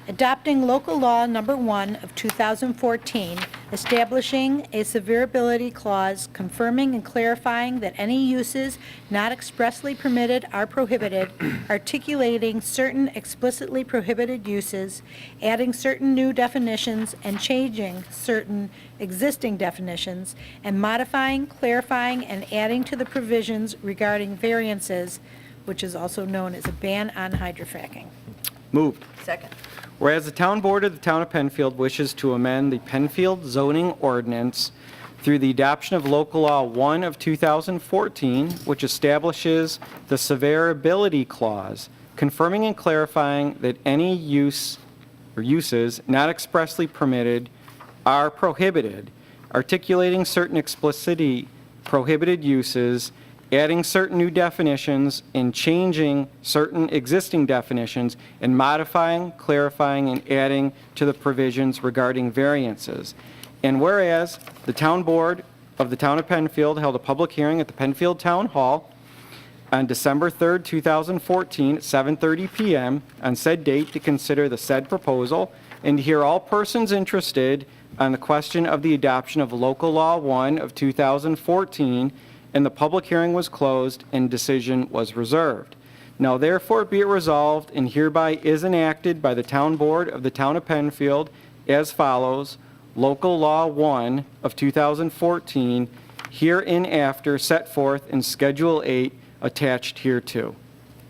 Adopting local law number 1 of 2014, establishing a severability clause confirming and clarifying that any uses not expressly permitted are prohibited, articulating certain explicitly prohibited uses, adding certain new definitions, and changing certain existing definitions, and modifying, clarifying, and adding to the provisions regarding variances, which is also known as a ban on hydrofracking. Moved. Second. Whereas the town board of the town of Penfield wishes to amend the Penfield zoning ordinance through the adoption of local law 1 of 2014, which establishes the severability clause, confirming and clarifying that any use or uses not expressly permitted are prohibited, articulating certain explicitly prohibited uses, adding certain new definitions, and changing certain existing definitions, and modifying, clarifying, and adding to the provisions regarding variances. And whereas the town board of the town of Penfield held a public hearing at the Penfield Town Hall on December 3rd, 2014, at 7:30 p.m. on said date to consider the said proposal and to hear all persons interested on the question of the adoption of local law 1 of 2014, and the public hearing was closed and decision was reserved. Now therefore be it resolved and hereby is enacted by the town board of the town of Penfield as follows: local law 1 of 2014, hereinafter set forth in Schedule 8 attached hereto.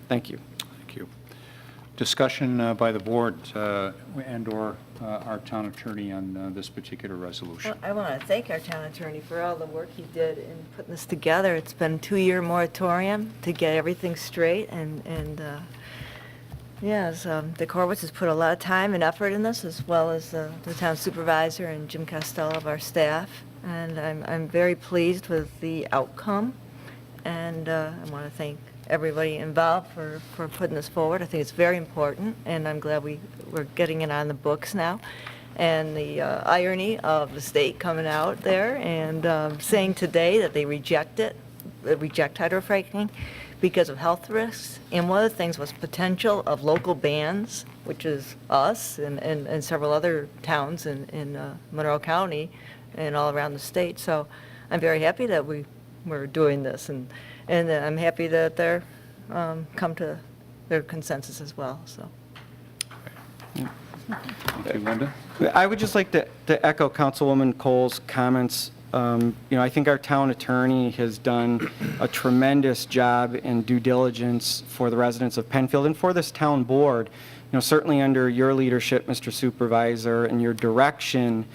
Thank you. Thank you. discussion by the board and/or our town attorney on this particular resolution? Well, I want to thank our town attorney for all the work he did in putting this together. It's been a 2-year moratorium to get everything straight, and yes, the Corwitz has put a lot of time and effort in this, as well as the town supervisor and Jim Costello of our staff, and I'm very pleased with the outcome, and I want to thank everybody involved for putting this forward. I think it's very important, and I'm glad we're getting it on the books now. And the irony of the state coming out there and saying today that they reject hydrofracking because of health risks. And one of the things was potential of local bans, which is us and several other towns in Monroe County and all around the state. So I'm very happy that we're doing this, and I'm happy that they're come to their consensus as well, so. Thank you, Linda. I would just like to echo Councilwoman Cole's comments. I think our town attorney has done a tremendous job in due diligence for the residents of Penfield and for this town board. Certainly under your leadership, Mr. Supervisor, and your direction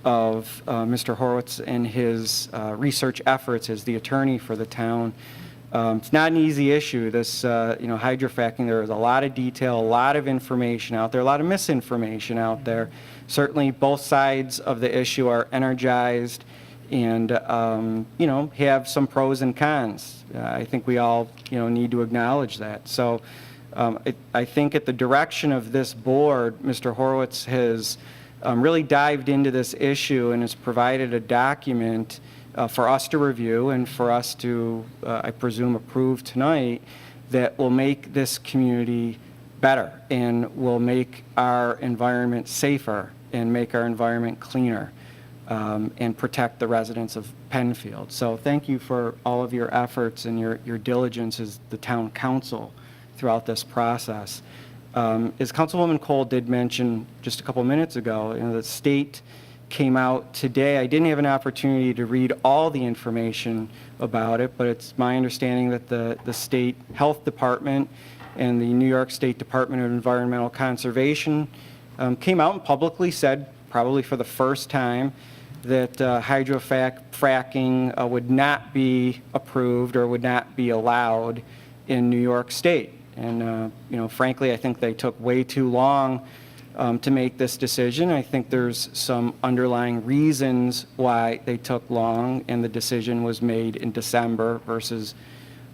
of Mr. Horowitz and his research efforts as the attorney for the town. It's not an easy issue, this hydrofracking. There is a lot of detail, a lot of information out there, a lot of misinformation out there. Certainly both sides of the issue are energized and have some pros and cons. I think we all need to acknowledge that. So I think at the direction of this board, Mr. Horowitz has really dived into this issue and has provided a document for us to review and for us to, I presume, approve tonight that will make this community better and will make our environment safer and make our environment cleaner and protect the residents of Penfield. So thank you for all of your efforts and your diligence as the town council throughout this process. As Councilwoman Cole did mention just a couple minutes ago, the state came out today. I didn't have an opportunity to read all the information about it, but it's my understanding that the state health department and the New York State Department of Environmental Conservation came out and publicly said, probably for the first time, that hydrofracking would not be approved or would not be allowed in New York State. And frankly, I think they took way too long to make this decision. I think there's some underlying reasons why they took long, and the decision was made in December versus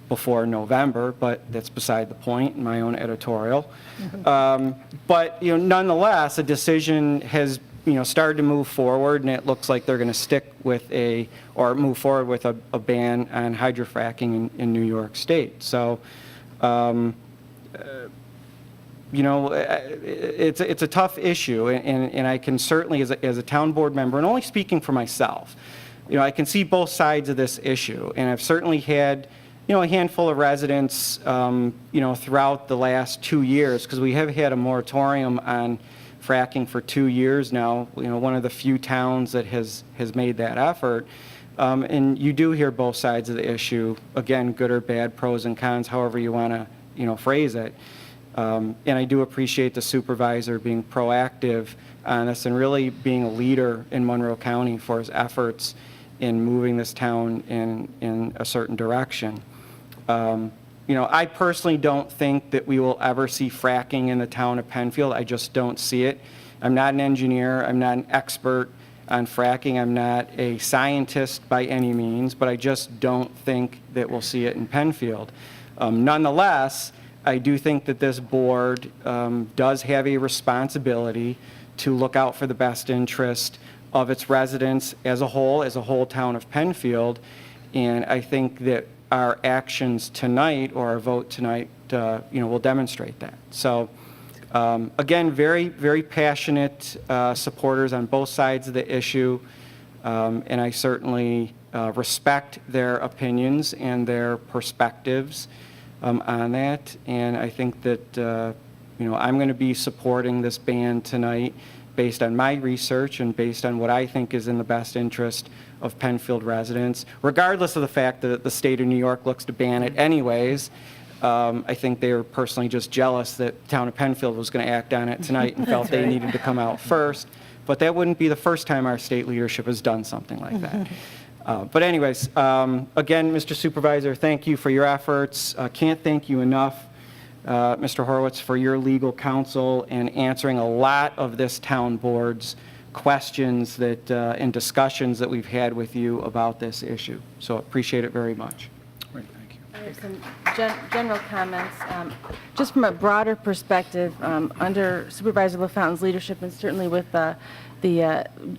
before November, but that's beside the point in my own editorial. But nonetheless, a decision has started to move forward, and it looks like they're going to stick with move forward with a ban on hydrofracking in New York State. So it's a tough issue, and I can certainly, as a town board member, and only speaking for myself, I can see both sides of this issue, and I've certainly had, a handful of residents, throughout the last 2 years, because we have had a moratorium on fracking for 2 years now, one of the few towns that has made that effort. And you do hear both sides of the issue, again, good or bad, pros and cons, however you want to, phrase it. And I do appreciate the supervisor being proactive on this and really being a leader in Monroe County for his efforts in moving this town in a certain direction. I personally don't think that we will ever see fracking in the town of Penfield. I just don't see it. I'm not an engineer. I'm not an expert on fracking. I'm not a scientist by any means, but I just don't think that we'll see it in Penfield. Nonetheless, I do think that this board does have a responsibility to look out for the best interest of its residents as a whole town of Penfield, and I think that our actions tonight, or our vote tonight, will demonstrate that. So, again, very, very passionate supporters on both sides of the issue, and I certainly respect their opinions and their perspectives on that. And I think that, I'm going to be supporting this ban tonight based on my research and based on what I think is in the best interest of Penfield residents, regardless of the fact that the state of New York looks to ban it anyways. I think they were personally just jealous that the town of Penfield was going to act on it tonight and felt they needed to come out first. But that wouldn't be the first time our state leadership has done something like that. But anyways, again, Mr. Supervisor, thank you for your efforts. Can't thank you enough, Mr. Horowitz, for your legal counsel and answering a lot of this town board's questions that and discussions that we've had with you about this issue. So appreciate it very much. Great, thank you. I have some general comments. Just from a broader perspective, under Supervisor LaFountain's leadership, and certainly with the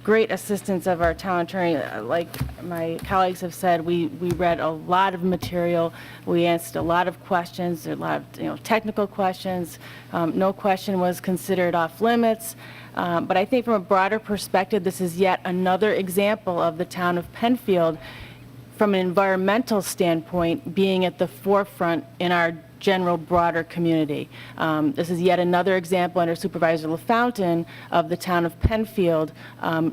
great assistance of our town attorney, like my colleagues have said, we read a lot of material. We asked a lot of questions, a lot of technical questions. No question was considered off limits. But I think from a broader perspective, this is yet another example of the town of Penfield, from an environmental standpoint, being at the forefront in our general broader community. This is yet another example under Supervisor LaFountain of the town of Penfield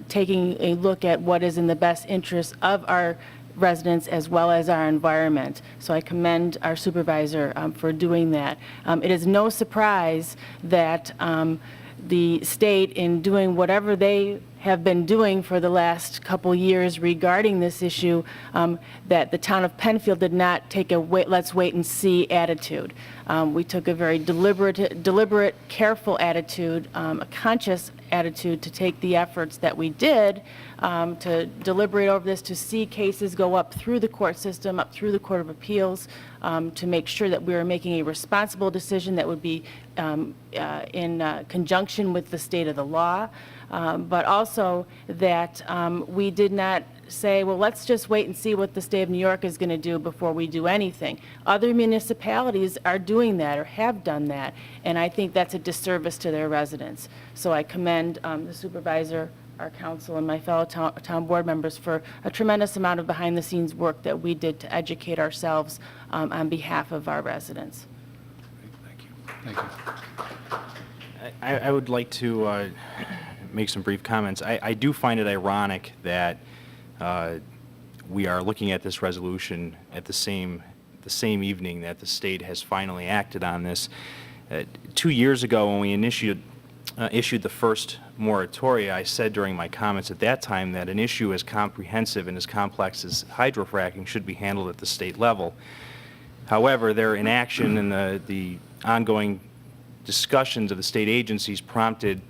taking a look at what is in the best interest of our residents as well as our environment. So I commend our supervisor for doing that. It is no surprise that the state, in doing whatever they have been doing for the last couple years regarding this issue, that the town of Penfield did not take a let's wait and see attitude. We took a very deliberate, careful attitude, a conscious attitude to take the efforts that we did to deliberate over this, to see cases go up through the court system, up through the Court of Appeals, to make sure that we were making a responsible decision that would be in conjunction with the state of the law, but also that we did not say, well, let's just wait and see what the state of New York is going to do before we do anything. Other municipalities are doing that or have done that, and I think that's a disservice to their residents. So I commend the supervisor, our council, and my fellow town board members for a tremendous amount of behind-the-scenes work that we did to educate ourselves on behalf of our residents. Thank you. Thank you. I would like to make some brief comments. I do find it ironic that we are looking at this resolution at the same evening that the state has finally acted on this. 2 years ago, when we issued the first moratoria, I said during my comments at that time that an issue as comprehensive and as complex as hydrofracking should be handled at the state level. However, their inaction and the ongoing discussions of the state agencies prompted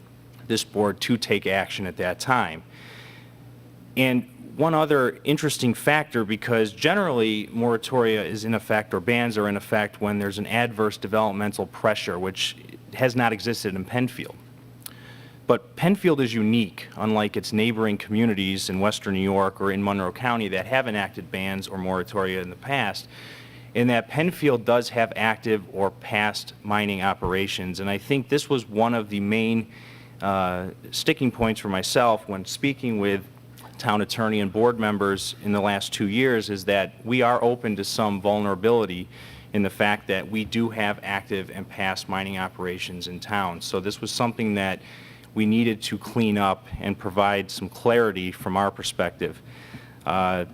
this board to take action at that time. And one other interesting factor, because generally moratoria is in effect, or bans are in effect, when there's an adverse developmental pressure, which has not existed in Penfield. But Penfield is unique, unlike its neighboring communities in western New York or in Monroe County that have enacted bans or moratoria in the past, in that Penfield does have active or past mining operations. And I think this was one of the main sticking points for myself when speaking with town attorney and board members in the last 2 years, is that we are open to some vulnerability in the fact that we do have active and past mining operations in town. So this was something that we needed to clean up and provide some clarity from our perspective. I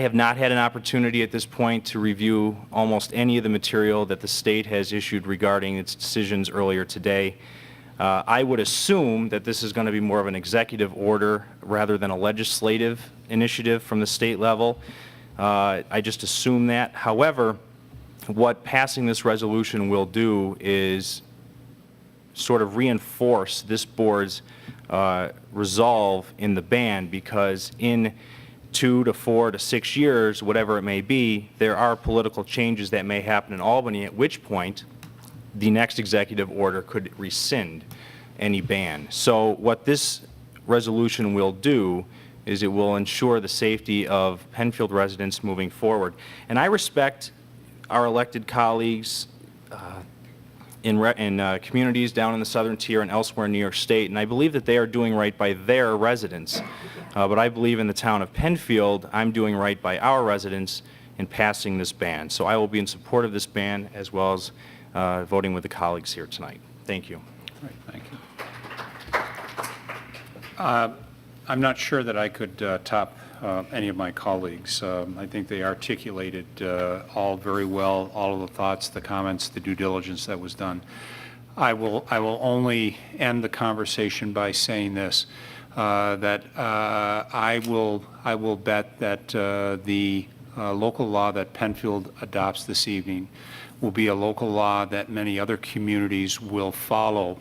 have not had an opportunity at this point to review almost any of the material that the state has issued regarding its decisions earlier today. I would assume that this is going to be more of an executive order rather than a legislative initiative from the state level. I just assume that. However, what passing this resolution will do is sort of reinforce this board's resolve in the ban, because in 2 to 4 to 6 years, whatever it may be, there are political changes that may happen in Albany, at which point the next executive order could rescind any ban. So what this resolution will do is it will ensure the safety of Penfield residents moving forward. And I respect our elected colleagues in communities down in the southern tier and elsewhere in New York State, and I believe that they are doing right by their residents. But I believe in the town of Penfield, I'm doing right by our residents in passing this ban. So I will be in support of this ban, as well as voting with the colleagues here tonight. Thank you. Great, thank you. I'm not sure that I could top any of my colleagues. I think they articulated all very well, all of the thoughts, the comments, the due diligence that was done. I will only end the conversation by saying this, that I will bet that the local law that Penfield adopts this evening will be a local law that many other communities will follow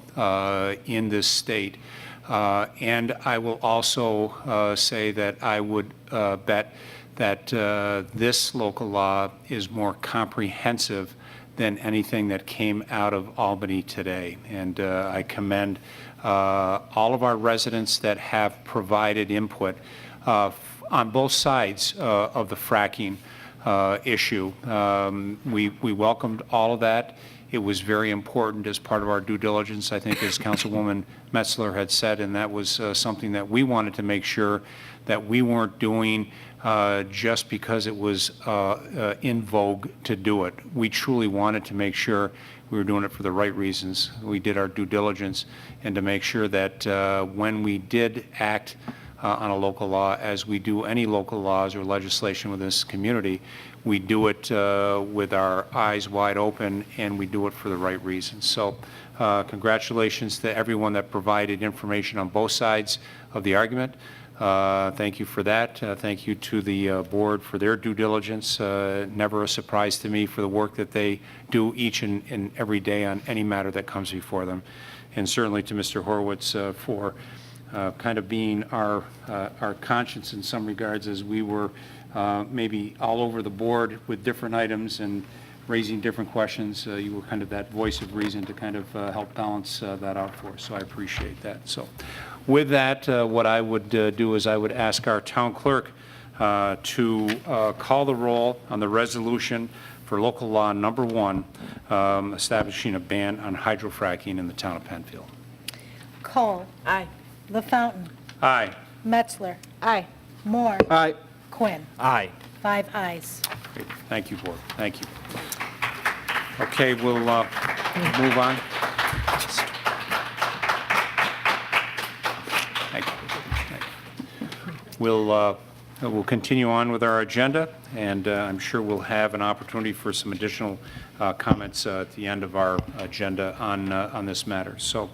in this state. And I will also say that I would bet that this local law is more comprehensive than anything that came out of Albany today. And I commend all of our residents that have provided input on both sides of the fracking issue. We welcomed all of that. It was very important as part of our due diligence, I think, as Councilwoman Metzler had said, and that was something that we wanted to make sure that we weren't doing just because it was in vogue to do it. We truly wanted to make sure we were doing it for the right reasons. We did our due diligence, and to make sure that when we did act on a local law, as we do any local laws or legislation within this community, we do it with our eyes wide open, and we do it for the right reasons. So congratulations to everyone that provided information on both sides of the argument. Thank you for that. Thank you to the board for their due diligence. Never a surprise to me for the work that they do each and every day on any matter that comes before them. And certainly to Mr. Horwitz for kind of being our conscience in some regards, as we were maybe all over the board with different items and raising different questions. You were kind of that voice of reason to kind of help balance that out for us, so I appreciate that. So with that, what I would do is I would ask our town clerk to call the roll on the resolution for local law number 1, establishing a ban on hydrofracking in the town of Penfield. Cole. Aye. LaFountain. Aye. Metzler. Aye. Moore. Aye. Quinn. Aye. 5 ayes. Great. Thank you, board. Thank you. Okay, we'll move on. Thank you. We'll continue on with our agenda, and I'm sure we'll have an opportunity for some additional comments at the end of our agenda on this matter. So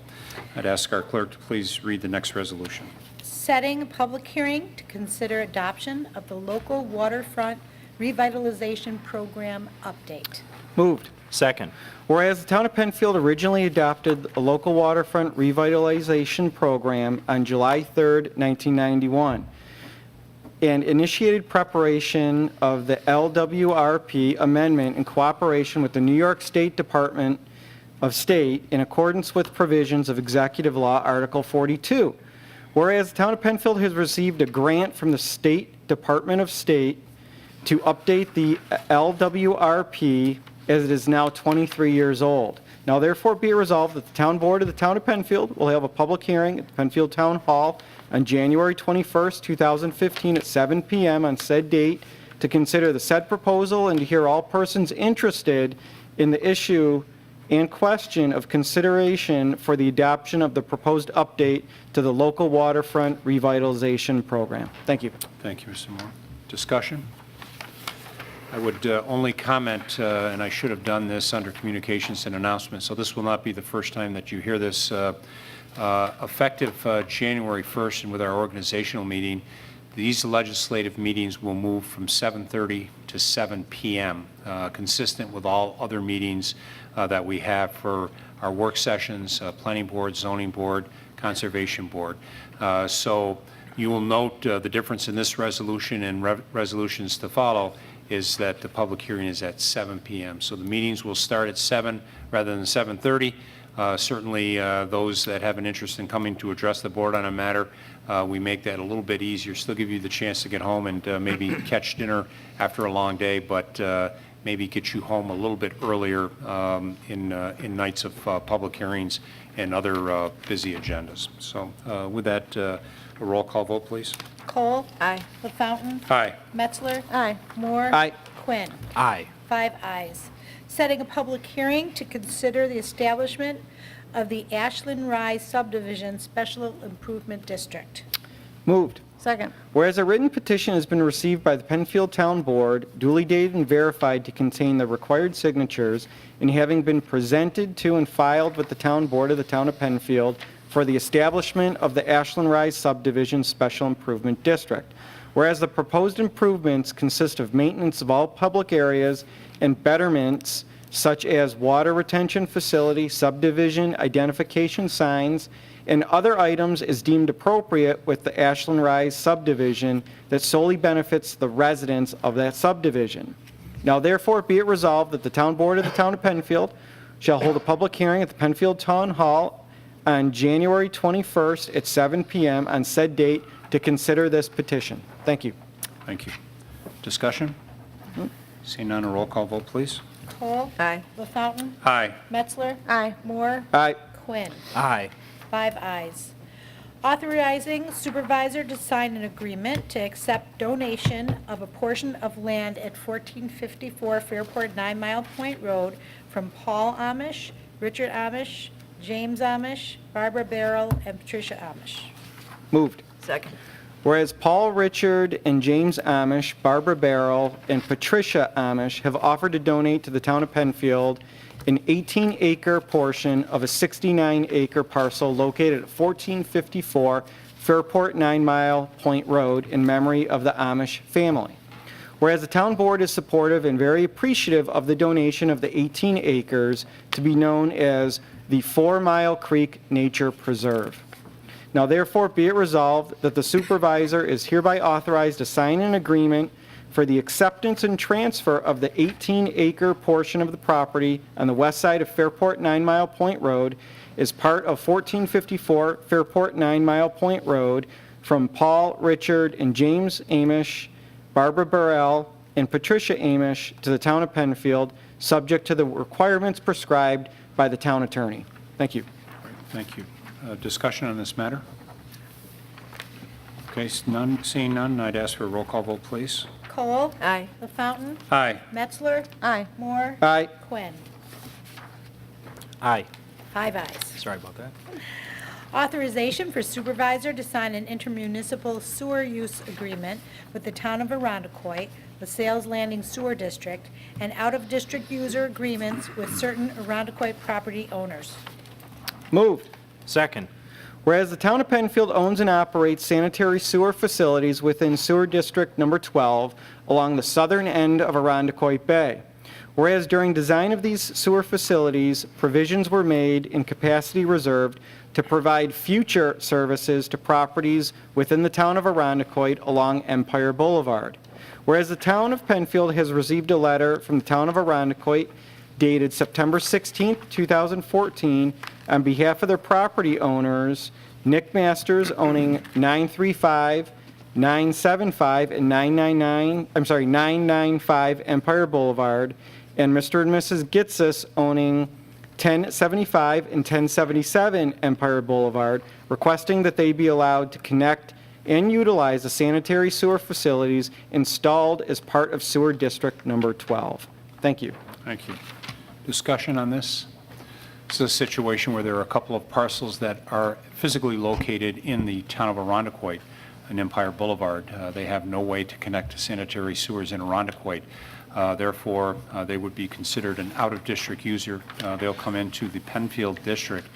I'd ask our clerk to please read the next resolution. Setting a public hearing to consider adoption of the local waterfront revitalization program update. Moved. Second. Whereas the town of Penfield originally adopted a local waterfront revitalization program on July 3rd, 1991, and initiated preparation of the LWRP amendment in cooperation with the New York State Department of State in accordance with provisions of Executive Law Article 42. Whereas the town of Penfield has received a grant from the State Department of State to update the LWRP as it is now 23 years old. Now therefore be it resolved that the town board of the town of Penfield will have a public hearing at the Penfield Town Hall on January 21st, 2015 at 7 p.m. on said date to consider the said proposal and to hear all persons interested in the issue and question of consideration for the adoption of the proposed update to the local waterfront revitalization program. Thank you. Thank you, Mr. Moore. Discussion? I would only comment, and I should have done this under communications and announcements, so this will not be the first time that you hear this. Effective January 1st and with our organizational meeting, these legislative meetings will move from 7:30 to 7 p.m., consistent with all other meetings that we have for our work sessions, planning board, zoning board, conservation board. So you will note the difference in this resolution and resolutions to follow is that the public hearing is at 7 p.m. So the meetings will start at 7 rather than 7:30. Certainly, those that have an interest in coming to address the board on a matter, we make that a little bit easier, still give you the chance to get home and maybe catch dinner after a long day, but maybe get you home a little bit earlier in nights of public hearings and other busy agendas. So with that, a roll call vote, please. Cole. Aye. LaFountain. Aye. Metzler. Aye. Moore. Aye. Quinn. Aye. 5 ayes. Setting a public hearing to consider the establishment of the Ashland Rise Subdivision Special Improvement District. Moved. Second. Whereas a written petition has been received by the Penfield Town Board, duly dated and verified to contain the required signatures, and having been presented to and filed with the Town Board of the Town of Penfield for the establishment of the Ashland Rise Subdivision Special Improvement District. Whereas the proposed improvements consist of maintenance of all public areas and betterments such as water retention facility, subdivision identification signs, and other items as deemed appropriate with the Ashland Rise subdivision that solely benefits the residents of that subdivision. Now therefore be it resolved that the Town Board of the Town of Penfield shall hold a public hearing at the Penfield Town Hall on January 21st at 7 p.m. on said date to consider this petition. Thank you. Thank you. Discussion? Seeing none, a roll call vote, please. Cole. Aye. LaFountain. Aye. Metzler. Aye. Moore. Aye. Quinn. Aye. 5 ayes. Authorizing supervisor to sign an agreement to accept donation of a portion of land at 1454 Fairport 9 Mile Point Road from Paul Amish, Richard Amish, James Amish, Barbara Barrell, and Patricia Amish. Moved. Second. Whereas Paul Richard and James Amish, Barbara Barrell, and Patricia Amish have offered to donate to the Town of Penfield an 18-acre portion of a 69-acre parcel located at 1454 Fairport 9 Mile Point Road in memory of the Amish family. Whereas the Town Board is supportive and very appreciative of the donation of the 18 acres to be known as the 4 Mile Creek Nature Preserve. Now therefore be it resolved that the supervisor is hereby authorized to sign an agreement for the acceptance and transfer of the 18-acre portion of the property on the west side of Fairport 9 Mile Point Road as part of 1454 Fairport 9 Mile Point Road from Paul Richard and James Amish, Barbara Burrell, and Patricia Amish to the Town of Penfield, subject to the requirements prescribed by the town attorney. Thank you. Thank you. Discussion on this matter? Okay, seeing none, I'd ask for a roll call vote, please. Cole. Aye. LaFountain. Aye. Metzler. Aye. Moore. Aye. Quinn. Aye. 5 ayes. Sorry about that. Authorization for supervisor to sign an intermunicipal sewer use agreement with the Town of Arundecoit, the Sales Landing Sewer District, and out-of-district user agreements with certain Arundecoit property owners. Moved. Second. Whereas the Town of Penfield owns and operates sanitary sewer facilities within Sewer District Number 12 along the southern end of Arundecoit Bay. Whereas during design of these sewer facilities, provisions were made and capacity reserved to provide future services to properties within the Town of Arundecoit along Empire Boulevard. Whereas the Town of Penfield has received a letter from the Town of Arundecoit dated September 16, 2014, on behalf of their property owners, Nick Masters owning 935, 975, and 995 Empire Boulevard, and Mr. and Mrs. Gitsis owning 1075 and 1077 Empire Boulevard, requesting that they be allowed to connect and utilize the sanitary sewer facilities installed as part of Sewer District Number 12. Thank you. Thank you. Discussion on this? This is a situation where there are a couple of parcels that are physically located in the Town of Arundecoit and Empire Boulevard. They have no way to connect to sanitary sewers in Arundecoit. Therefore, they would be considered an out-of-district user. They'll come into the Penfield district.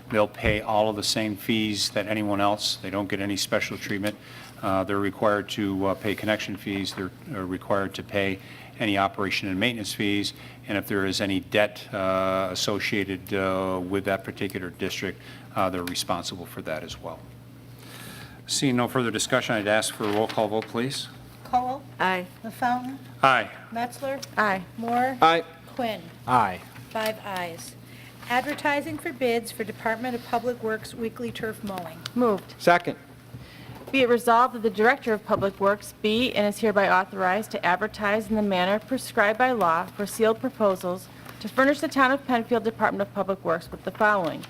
They'll pay all of the same fees that anyone else. They don't get any special treatment. They're required to pay connection fees. They're required to pay any operation and maintenance fees, and if there is any debt associated with that particular district, they're responsible for that as well. Seeing no further discussion, I'd ask for a roll call vote, please. Cole. Aye. LaFountain. Aye. Metzler. Aye. Moore. Aye. Quinn. Aye. 5 ayes. Advertising for bids for Department of Public Works weekly turf mowing. Moved. Second. Be it resolved that the Director of Public Works be and is hereby authorized to advertise in the manner prescribed by law for sealed proposals to furnish the Town of Penfield Department of Public Works with the following: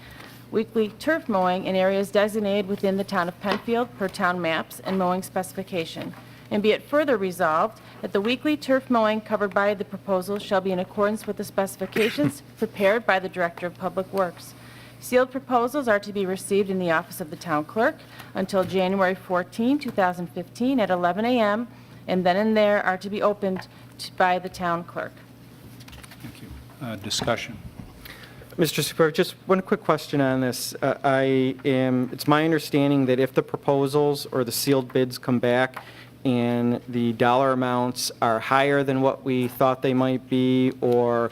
weekly turf mowing in areas designated within the Town of Penfield per town maps and mowing specification. And be it further resolved that the weekly turf mowing covered by the proposal shall be in accordance with the specifications prepared by the Director of Public Works. Sealed proposals are to be received in the office of the town clerk until January 14, 2015 at 11 a.m., and then and there are to be opened by the town clerk. Thank you. Discussion. Mr. Supervisor, just one quick question on this. It's my understanding that if the proposals or the sealed bids come back and the dollar amounts are higher than what we thought they might be, or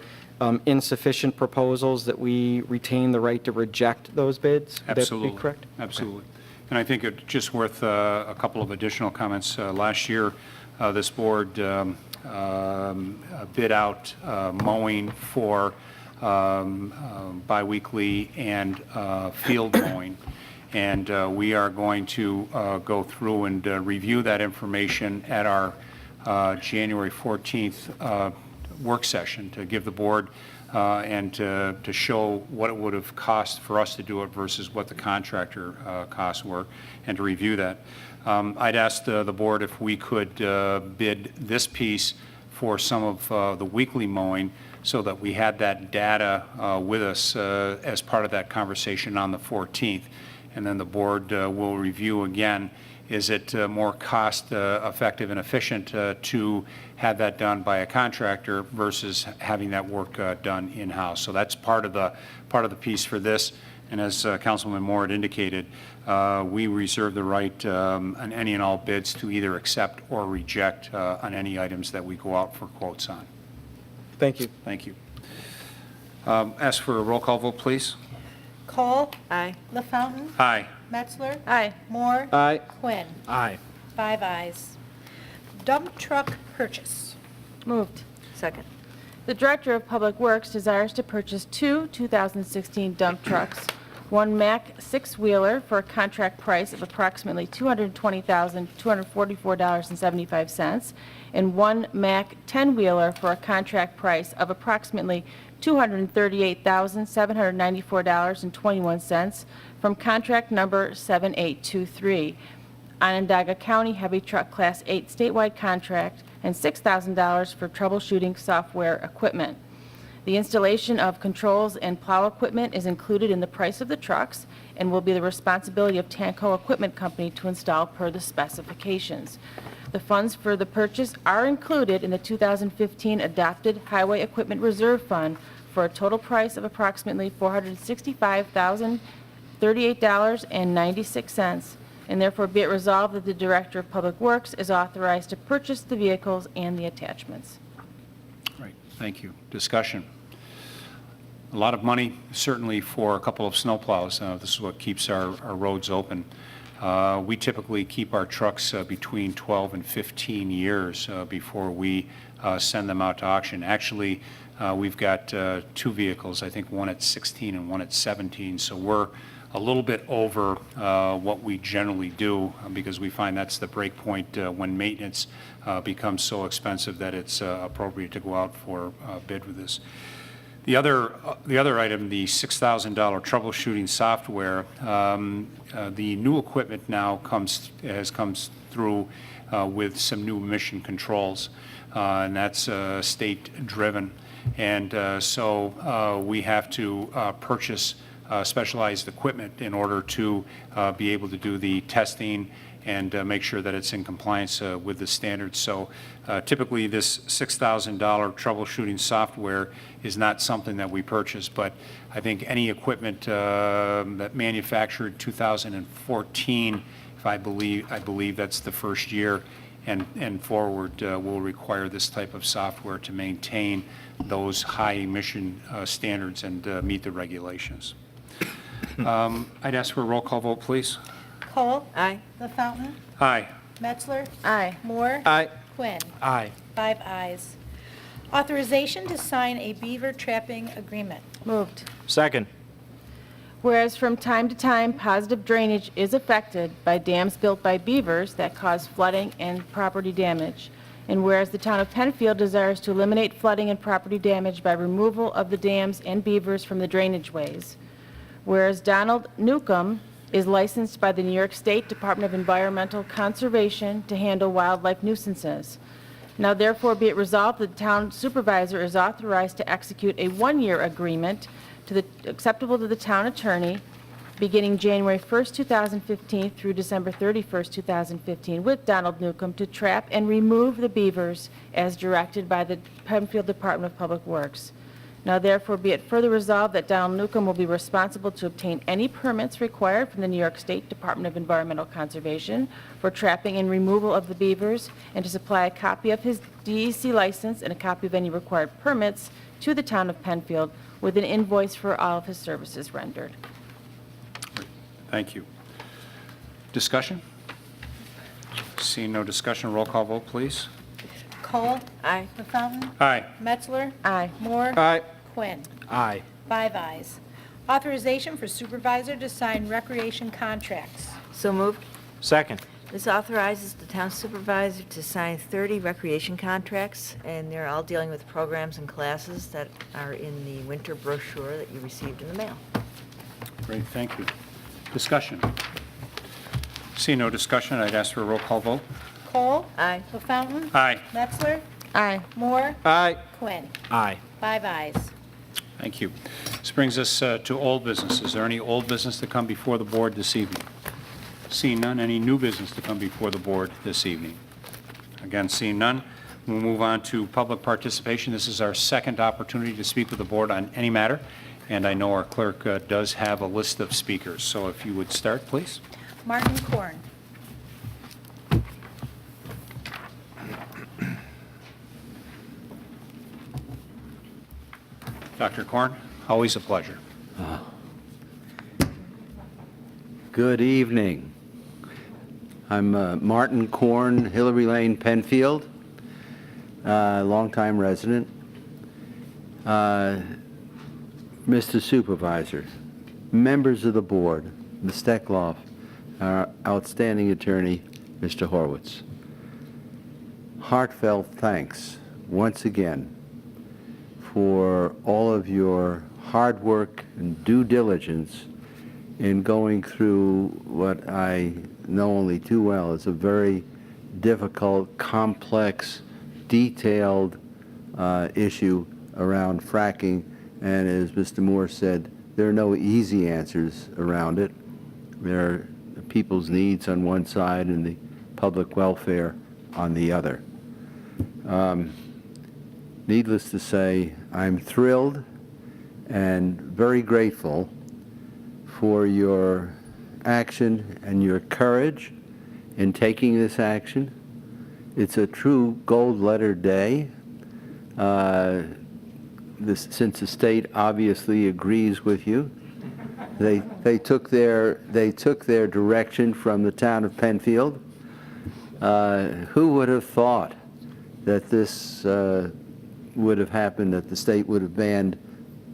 insufficient proposals, that we retain the right to reject those bids? Absolutely. Would that be correct? Absolutely. And I think it's just worth a couple of additional comments. Last year, this board bid out mowing for biweekly and field mowing. And we are going to go through and review that information at our January 14th work session to give the board and to show what it would have cost for us to do it versus what the contractor costs were, and to review that. I'd asked the board if we could bid this piece for some of the weekly mowing so that we had that data with us as part of that conversation on the 14th. And then the board will review again, is it more cost effective and efficient to have that done by a contractor versus having that work done in-house. So that's part of the piece for this. And as Councilman Moore had indicated, we reserve the right on any and all bids to either accept or reject on any items that we go out for quotes on. Thank you. Thank you. Ask for a roll call vote, please. Cole. Aye. LaFountain. Aye. Metzler. Aye. Moore. Aye. Quinn. Aye. 5 ayes. Dump truck purchase. Moved. Second. The Director of Public Works desires to purchase 2 2016 dump trucks, one Mack six-wheeler for a contract price of approximately $220,244.75, and one Mack 10-wheeler for a contract price of approximately $238,794.21 from contract number 7823, Onondaga County Heavy Truck Class 8 statewide contract, and $6,000 for troubleshooting software equipment. The installation of controls and plow equipment is included in the price of the trucks and will be the responsibility of Tanco Equipment Company to install per the specifications. The funds for the purchase are included in the 2015 adopted Highway Equipment Reserve Fund for a total price of approximately $465,038.96, and therefore be it resolved that the Director of Public Works is authorized to purchase the vehicles and the attachments. Right, thank you. Discussion. A lot of money, certainly for a couple of snowplows. This is what keeps our roads open. We typically keep our trucks between 12 and 15 years before we send them out to auction. Actually, we've got 2 vehicles, I think one at 16 and one at 17, so we're a little bit over what we generally do because we find that's the break point when maintenance becomes so expensive that it's appropriate to go out for bid with this. The other item, the $6,000 troubleshooting software, the new equipment now comes through with some new emission controls, and that's state-driven. And so we have to purchase specialized equipment in order to be able to do the testing and make sure that it's in compliance with the standards. So typically this $6,000 troubleshooting software is not something that we purchase, but I think any equipment that manufactured 2014, if I believe that's the first year, and forward will require this type of software to maintain those high emission standards and meet the regulations. I'd ask for a roll call vote, please. Cole. Aye. LaFountain. Aye. Metzler. Aye. Moore. Aye. Quinn. Aye. 5 ayes. Authorization to sign a beaver trapping agreement. Moved. Second. Whereas from time to time, positive drainage is affected by dams built by beavers that cause flooding and property damage. And whereas the town of Penfield desires to eliminate flooding and property damage by removal of the dams and beavers from the drainage ways. Whereas Donald Newcomb is licensed by the New York State Department of Environmental Conservation to handle wildlife nuisances. Now therefore be it resolved that the town supervisor is authorized to execute a 1-year agreement acceptable to the town attorney, beginning January 1st, 2015 through December 31st, 2015, with Donald Newcomb to trap and remove the beavers as directed by the Penfield Department of Public Works. Now therefore be it further resolved that Donald Newcomb will be responsible to obtain any permits required from the New York State Department of Environmental Conservation for trapping and removal of the beavers, and to supply a copy of his DEC license and a copy of any required permits to the town of Penfield with an invoice for all of his services rendered. Thank you. Discussion? Seeing no discussion, roll call vote, please. Cole. Aye. LaFountain. Aye. Metzler. Aye. Moore. Aye. Quinn. Aye. 5 ayes. Authorization for supervisor to sign recreation contracts. So moved. Second. This authorizes the town supervisor to sign 30 recreation contracts, and they're all dealing with programs and classes that are in the winter brochure that you received in the mail. Great, thank you. Discussion? Seeing no discussion, I'd ask for a roll call vote. Cole. Aye. LaFountain. Aye. Metzler. Aye. Moore. Aye. Quinn. Aye. 5 ayes. Thank you. This brings us to old business. Is there any old business to come before the board this evening? Seeing none, any new business to come before the board this evening? Again, seeing none, we'll move on to public participation. This is our second opportunity to speak with the board on any matter, and I know our clerk does have a list of speakers. So if you would start, please. Martin Korn. Dr. Korn, always a pleasure. Good evening. I'm Martin Korn, Hillary Lane, Penfield, longtime resident. Mr. Supervisor, members of the board, the Steckloff, our outstanding attorney, Mr. Horwitz. Heartfelt thanks once again for all of your hard work and due diligence in going through what I know only too well is a very difficult, complex, detailed issue around fracking. And as Mr. Moore said, there are no easy answers around it. There are people's needs on one side and the public welfare on the other. Needless to say, I'm thrilled and very grateful for your action and your courage in taking this action. It's a true gold-letter day. Since the state obviously agrees with you, they took their direction from the town of Penfield. Who would have thought that this would have happened, that the state would have banned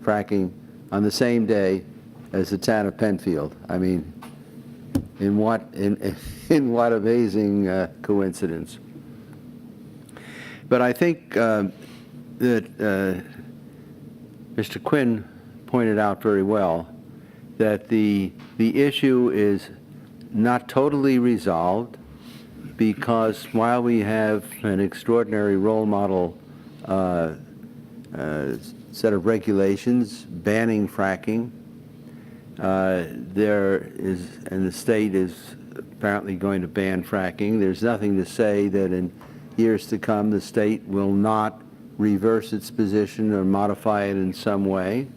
fracking on the same day as the town of Penfield? I mean, in what amazing coincidence. But I think that Mr. Quinn pointed out very well that the issue is not totally resolved, because while we have an extraordinary role model set of regulations banning fracking, there is, and the state is apparently going to ban fracking. There's nothing to say that in years to come the state will not reverse its position or modify it in some way.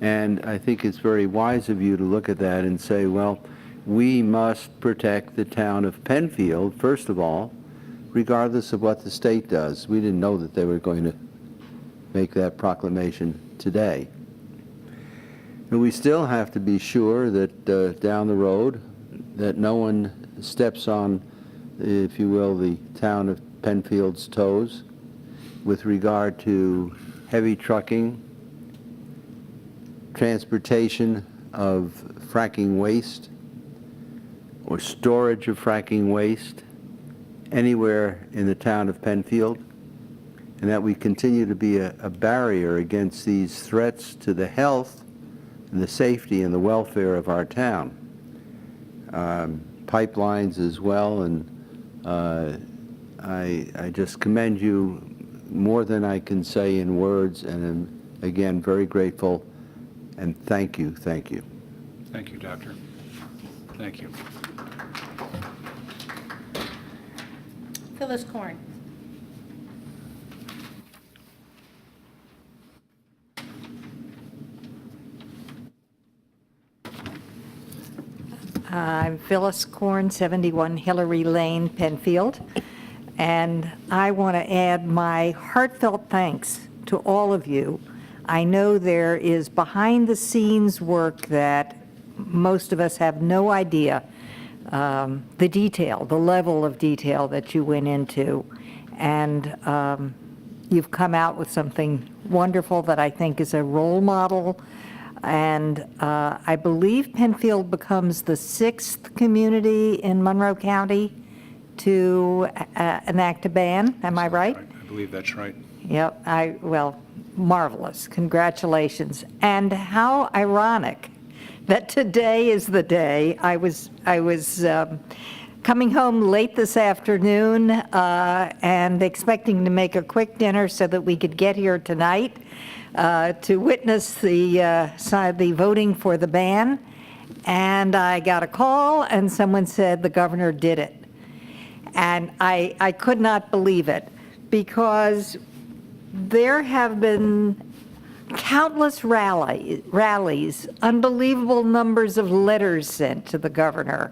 And I think it's very wise of you to look at that and say, well, we must protect the town of Penfield, first of all, regardless of what the state does. We didn't know that they were going to make that proclamation today. And we still have to be sure that down the road that no one steps on, if you will, the town of Penfield's toes with regard to heavy trucking, transportation of fracking waste, or storage of fracking waste anywhere in the town of Penfield, and that we continue to be a barrier against these threats to the health and the safety and the welfare of our town. Pipelines as well, and I just commend you more than I can say in words, and am again very grateful And thank you, thank you. Thank you, Doctor. Thank you. Phyllis Korn. I'm Phyllis Korn, 71 Hillary Lane, Penfield, and I want to add my heartfelt thanks to all of you. I know there is behind-the-scenes work that most of us have no idea, the detail, the level of detail that you went into, and you've come out with something wonderful that I think is a role model. And I believe Penfield becomes the 6th community in Monroe County to enact a ban. Am I right? I believe that's right. Yep. Well, marvelous. Congratulations. And how ironic that today is the day. I was coming home late this afternoon and expecting to make a quick dinner so that we could get here tonight to witness the voting for the ban, and I got a call, and someone said the governor did it. And I could not believe it, because there have been countless rallies, unbelievable numbers of letters sent to the governor,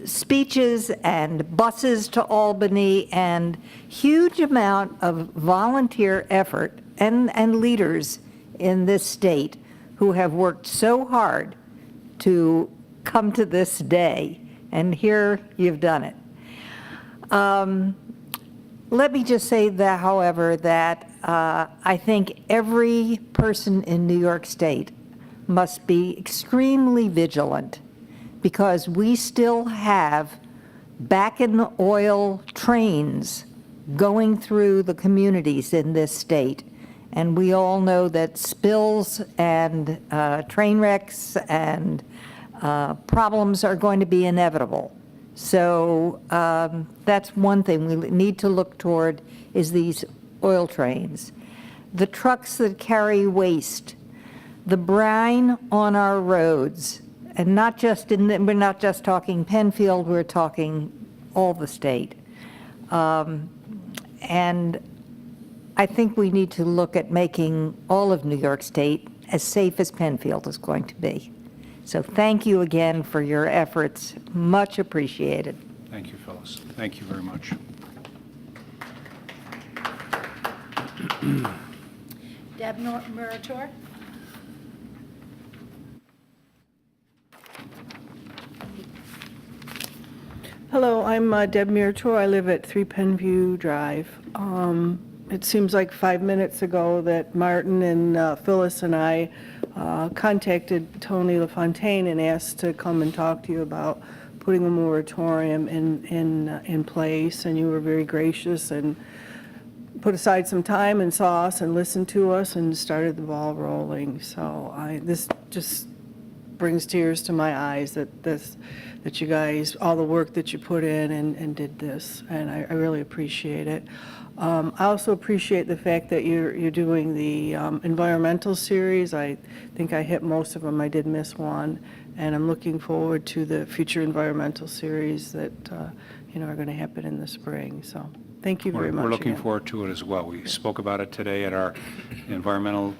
speeches and buses to Albany, and huge amount of volunteer effort and leaders in this state who have worked so hard to come to this day, and here you've done it. Let me just say that, however, that I think every person in New York State must be extremely vigilant, because we still have back-in-the-oil trains going through the communities in this state. And we all know that spills and train wrecks and problems are going to be inevitable. So that's one thing we need to look toward, is these oil trains. The trucks that carry waste, the brine on our roads, and not just we're not just talking Penfield, we're talking all the state. And I think we need to look at making all of New York State as safe as Penfield is going to be. So thank you again for your efforts. Much appreciated. Thank you, Phyllis. Thank you very much. Deb Murator. Hello, I'm Deb Murator. I live at 3 Penview Drive. It seems like 5 minutes ago that Martin and Phyllis and I contacted Tony LaFountain and asked to come and talk to you about putting a moratorium in place, and you were very gracious and put aside some time and saw us and listened to us and started the ball rolling. So this just brings tears to my eyes that you guys, all the work that you put in and did this, and I really appreciate it. I also appreciate the fact that you're doing the environmental series. I think I hit most of them. I did miss one, and I'm looking forward to the future environmental series that are going to happen in the spring. So thank you very much. We're looking again. forward to it as well. We spoke about it today at our Environmental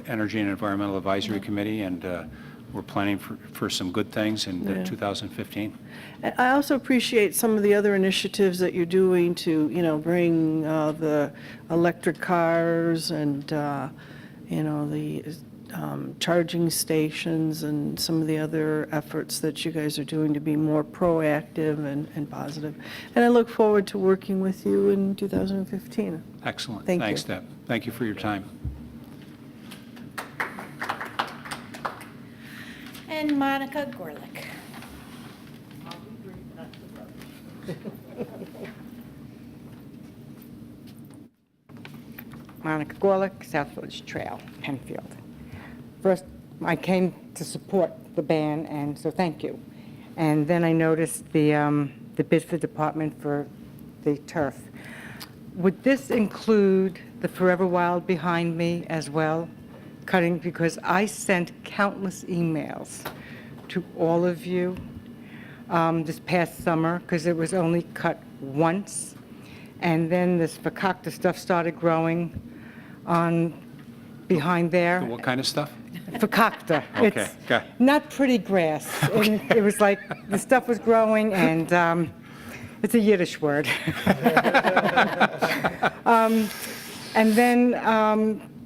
Energy and Environmental Advisory Committee, and we're planning for some good things in 2015. And I also appreciate some of the other initiatives that you're doing to, bring the electric cars and, the charging stations and some of the other efforts that you guys are doing to be more proactive and positive. And I look forward to working with you in 2015. Excellent. Thank you. Thanks, Deb. Thank you for your time. And Monica Gorlick. Monica Gorlick, South Village Trail, Penfield. First, I came to support the ban, and so thank you. And then I noticed the Biddeford Department for the turf. Would this include the Forever Wild behind me as well? cutting because I sent countless emails to all of you this past summer because it was only cut once. And then this fakakta stuff started growing on behind there. What kind of stuff? Fakakta. Okay, It's got it. not pretty grass. And it was like the stuff was growing, and it's a Yiddish word. And then,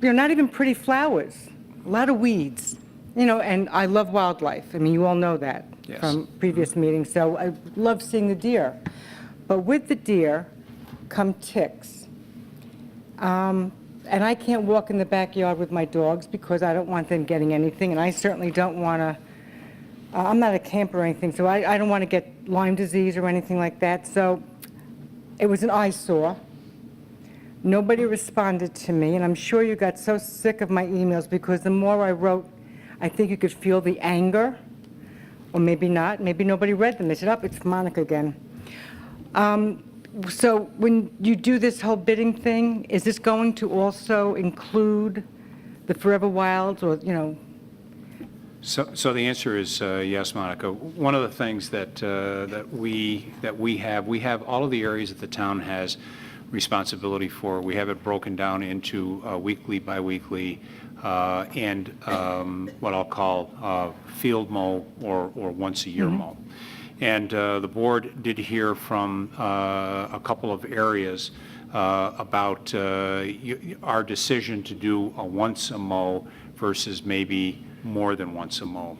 not even pretty flowers, a lot of weeds. And I love wildlife. I mean, you all know that Yes. from previous meetings, so I love seeing the deer. But with the deer come ticks. And I can't walk in the backyard with my dogs because I don't want them getting anything, and I certainly don't want to, I'm not a camper or anything, so I don't want to get Lyme disease or anything like that. So it was an eyesore. Nobody responded to me, and I'm sure you got so sick of my emails because the more I wrote, I think you could feel the anger, or maybe not. Maybe nobody read them. They said, oh, it's Monica again. So when you do this whole bidding thing, is this going to also include the Forever Wilds or, So the answer is yes, Monica. One of the things that we have all of the areas that the town has responsibility for. We have it broken down into weekly, biweekly, and what I'll call field mow or once a year mow. And the board did hear from a couple of areas about our decision to do a once a mow versus maybe more than once a mow.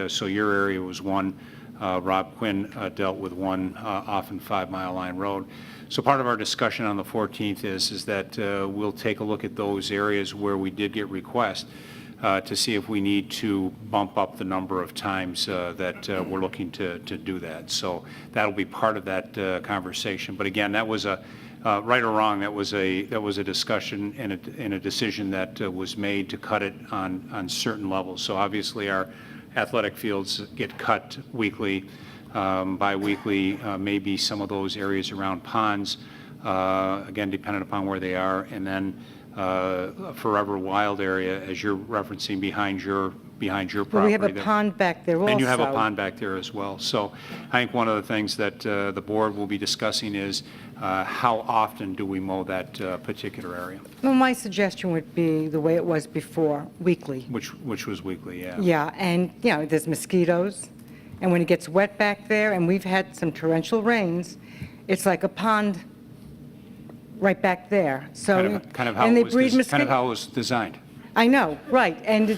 So your area was one. Rob Quinn dealt with one off in 5 Mile Line Road. So part of our discussion on the 14th is that we'll take a look at those areas where we did get requests to see if we need to bump up the number of times that we're looking to do that. So that'll be part of that conversation. But again, that was a right or wrong. That was a discussion and a decision that was made to cut it on certain levels. So obviously our athletic fields get cut weekly, bi-weekly, maybe some of those areas around ponds, again dependent upon where they are, and then a Forever Wild area, as you're referencing behind your property. Well, we have a that- pond back there also. And you have a pond back there as well. So I think one of the things that the board will be discussing is how often do we mow that particular area, Well, my suggestion would be the way it was before, weekly. which was weekly, yeah. Yeah, and, there's mosquitoes, and when it gets wet back there, and we've had some torrential rains, it's like a pond right back there. So, Kind of how and they it was breed kind of how it was designed. I know, right, and,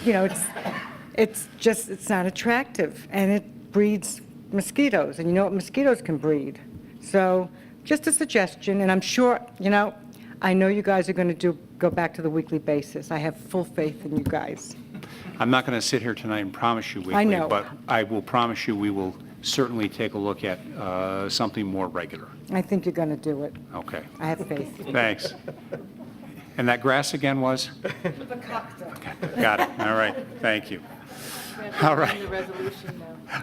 it's not attractive, and it breeds mosquitoes, and you know what mosquitoes can breed. So, just a suggestion, and I'm sure, I know you guys are going to go back to the weekly basis. I have full faith in you guys. I'm not going to sit here tonight and promise you weekly. I know. But I will promise you we will certainly take a look at something more regular. I think you're going to do it. Okay, I have faith. thanks. And that grass again was? Okay, got it, all right, thank you. All right.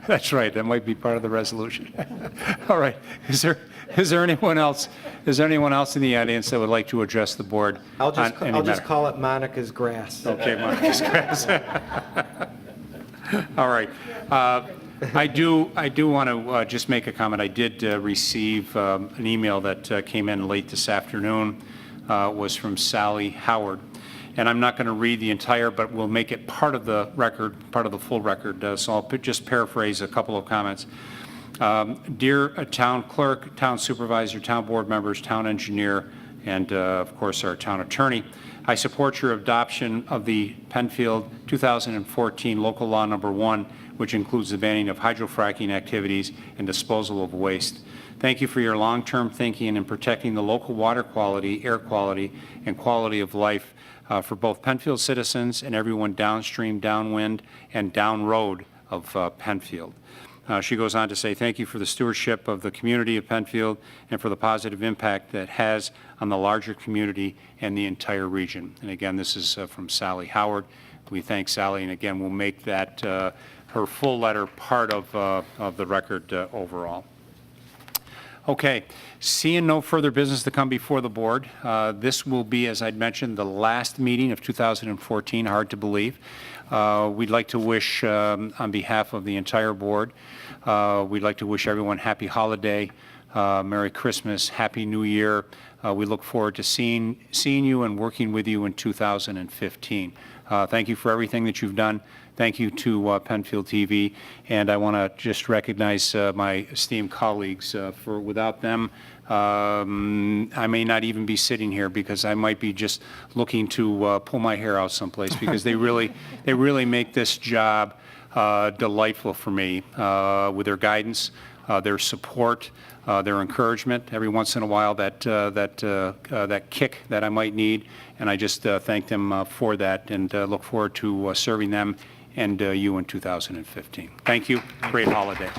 That's right, that might be part of the resolution. All right, is there anyone else in the audience that would like to address the board I'll on any just matter? call it Monica's grass. Okay, Marcus Grass. All right. I do want to just make a comment. I did receive an email that came in late this afternoon, was from Sally Howard. And I'm not going to read the entire, but we'll make it part of the record, part of the full record. So I'll just paraphrase a couple of comments. Dear Town Clerk, Town Supervisor, Town Board members, Town Engineer, and of course our Town Attorney, I support your adoption of the Penfield 2014 Local Law Number 1, which includes the banning of hydrofracking activities and disposal of waste. Thank you for your long-term thinking in protecting the local water quality, air quality, and quality of life for both Penfield citizens and everyone downstream, downwind, and downroad of Penfield. She goes on to say, thank you for the stewardship of the community of Penfield and for the positive impact that has on the larger community and the entire region. And again, this is from Sally Howard. We thank Sally, and again, we'll make that her full letter part of the record overall. Okay, seeing no further business to come before the board, this will be, as I'd mentioned, the last meeting of 2014, hard to believe. We'd like to wish, on behalf of the entire board, we'd like to wish everyone happy holiday, Merry Christmas, Happy New Year. We look forward to seeing you and working with you in 2015. Thank you for everything that you've done. Thank you to Penfield TV, and I want to just recognize my esteemed colleagues. Without them, I may not even be sitting here because I might be just looking to pull my hair out someplace because they really make this job delightful for me with their guidance, their support, their encouragement every once in a while, that kick that I might need, and I just thank them for that and look forward to serving them and you in 2015. Thank you. Great holiday.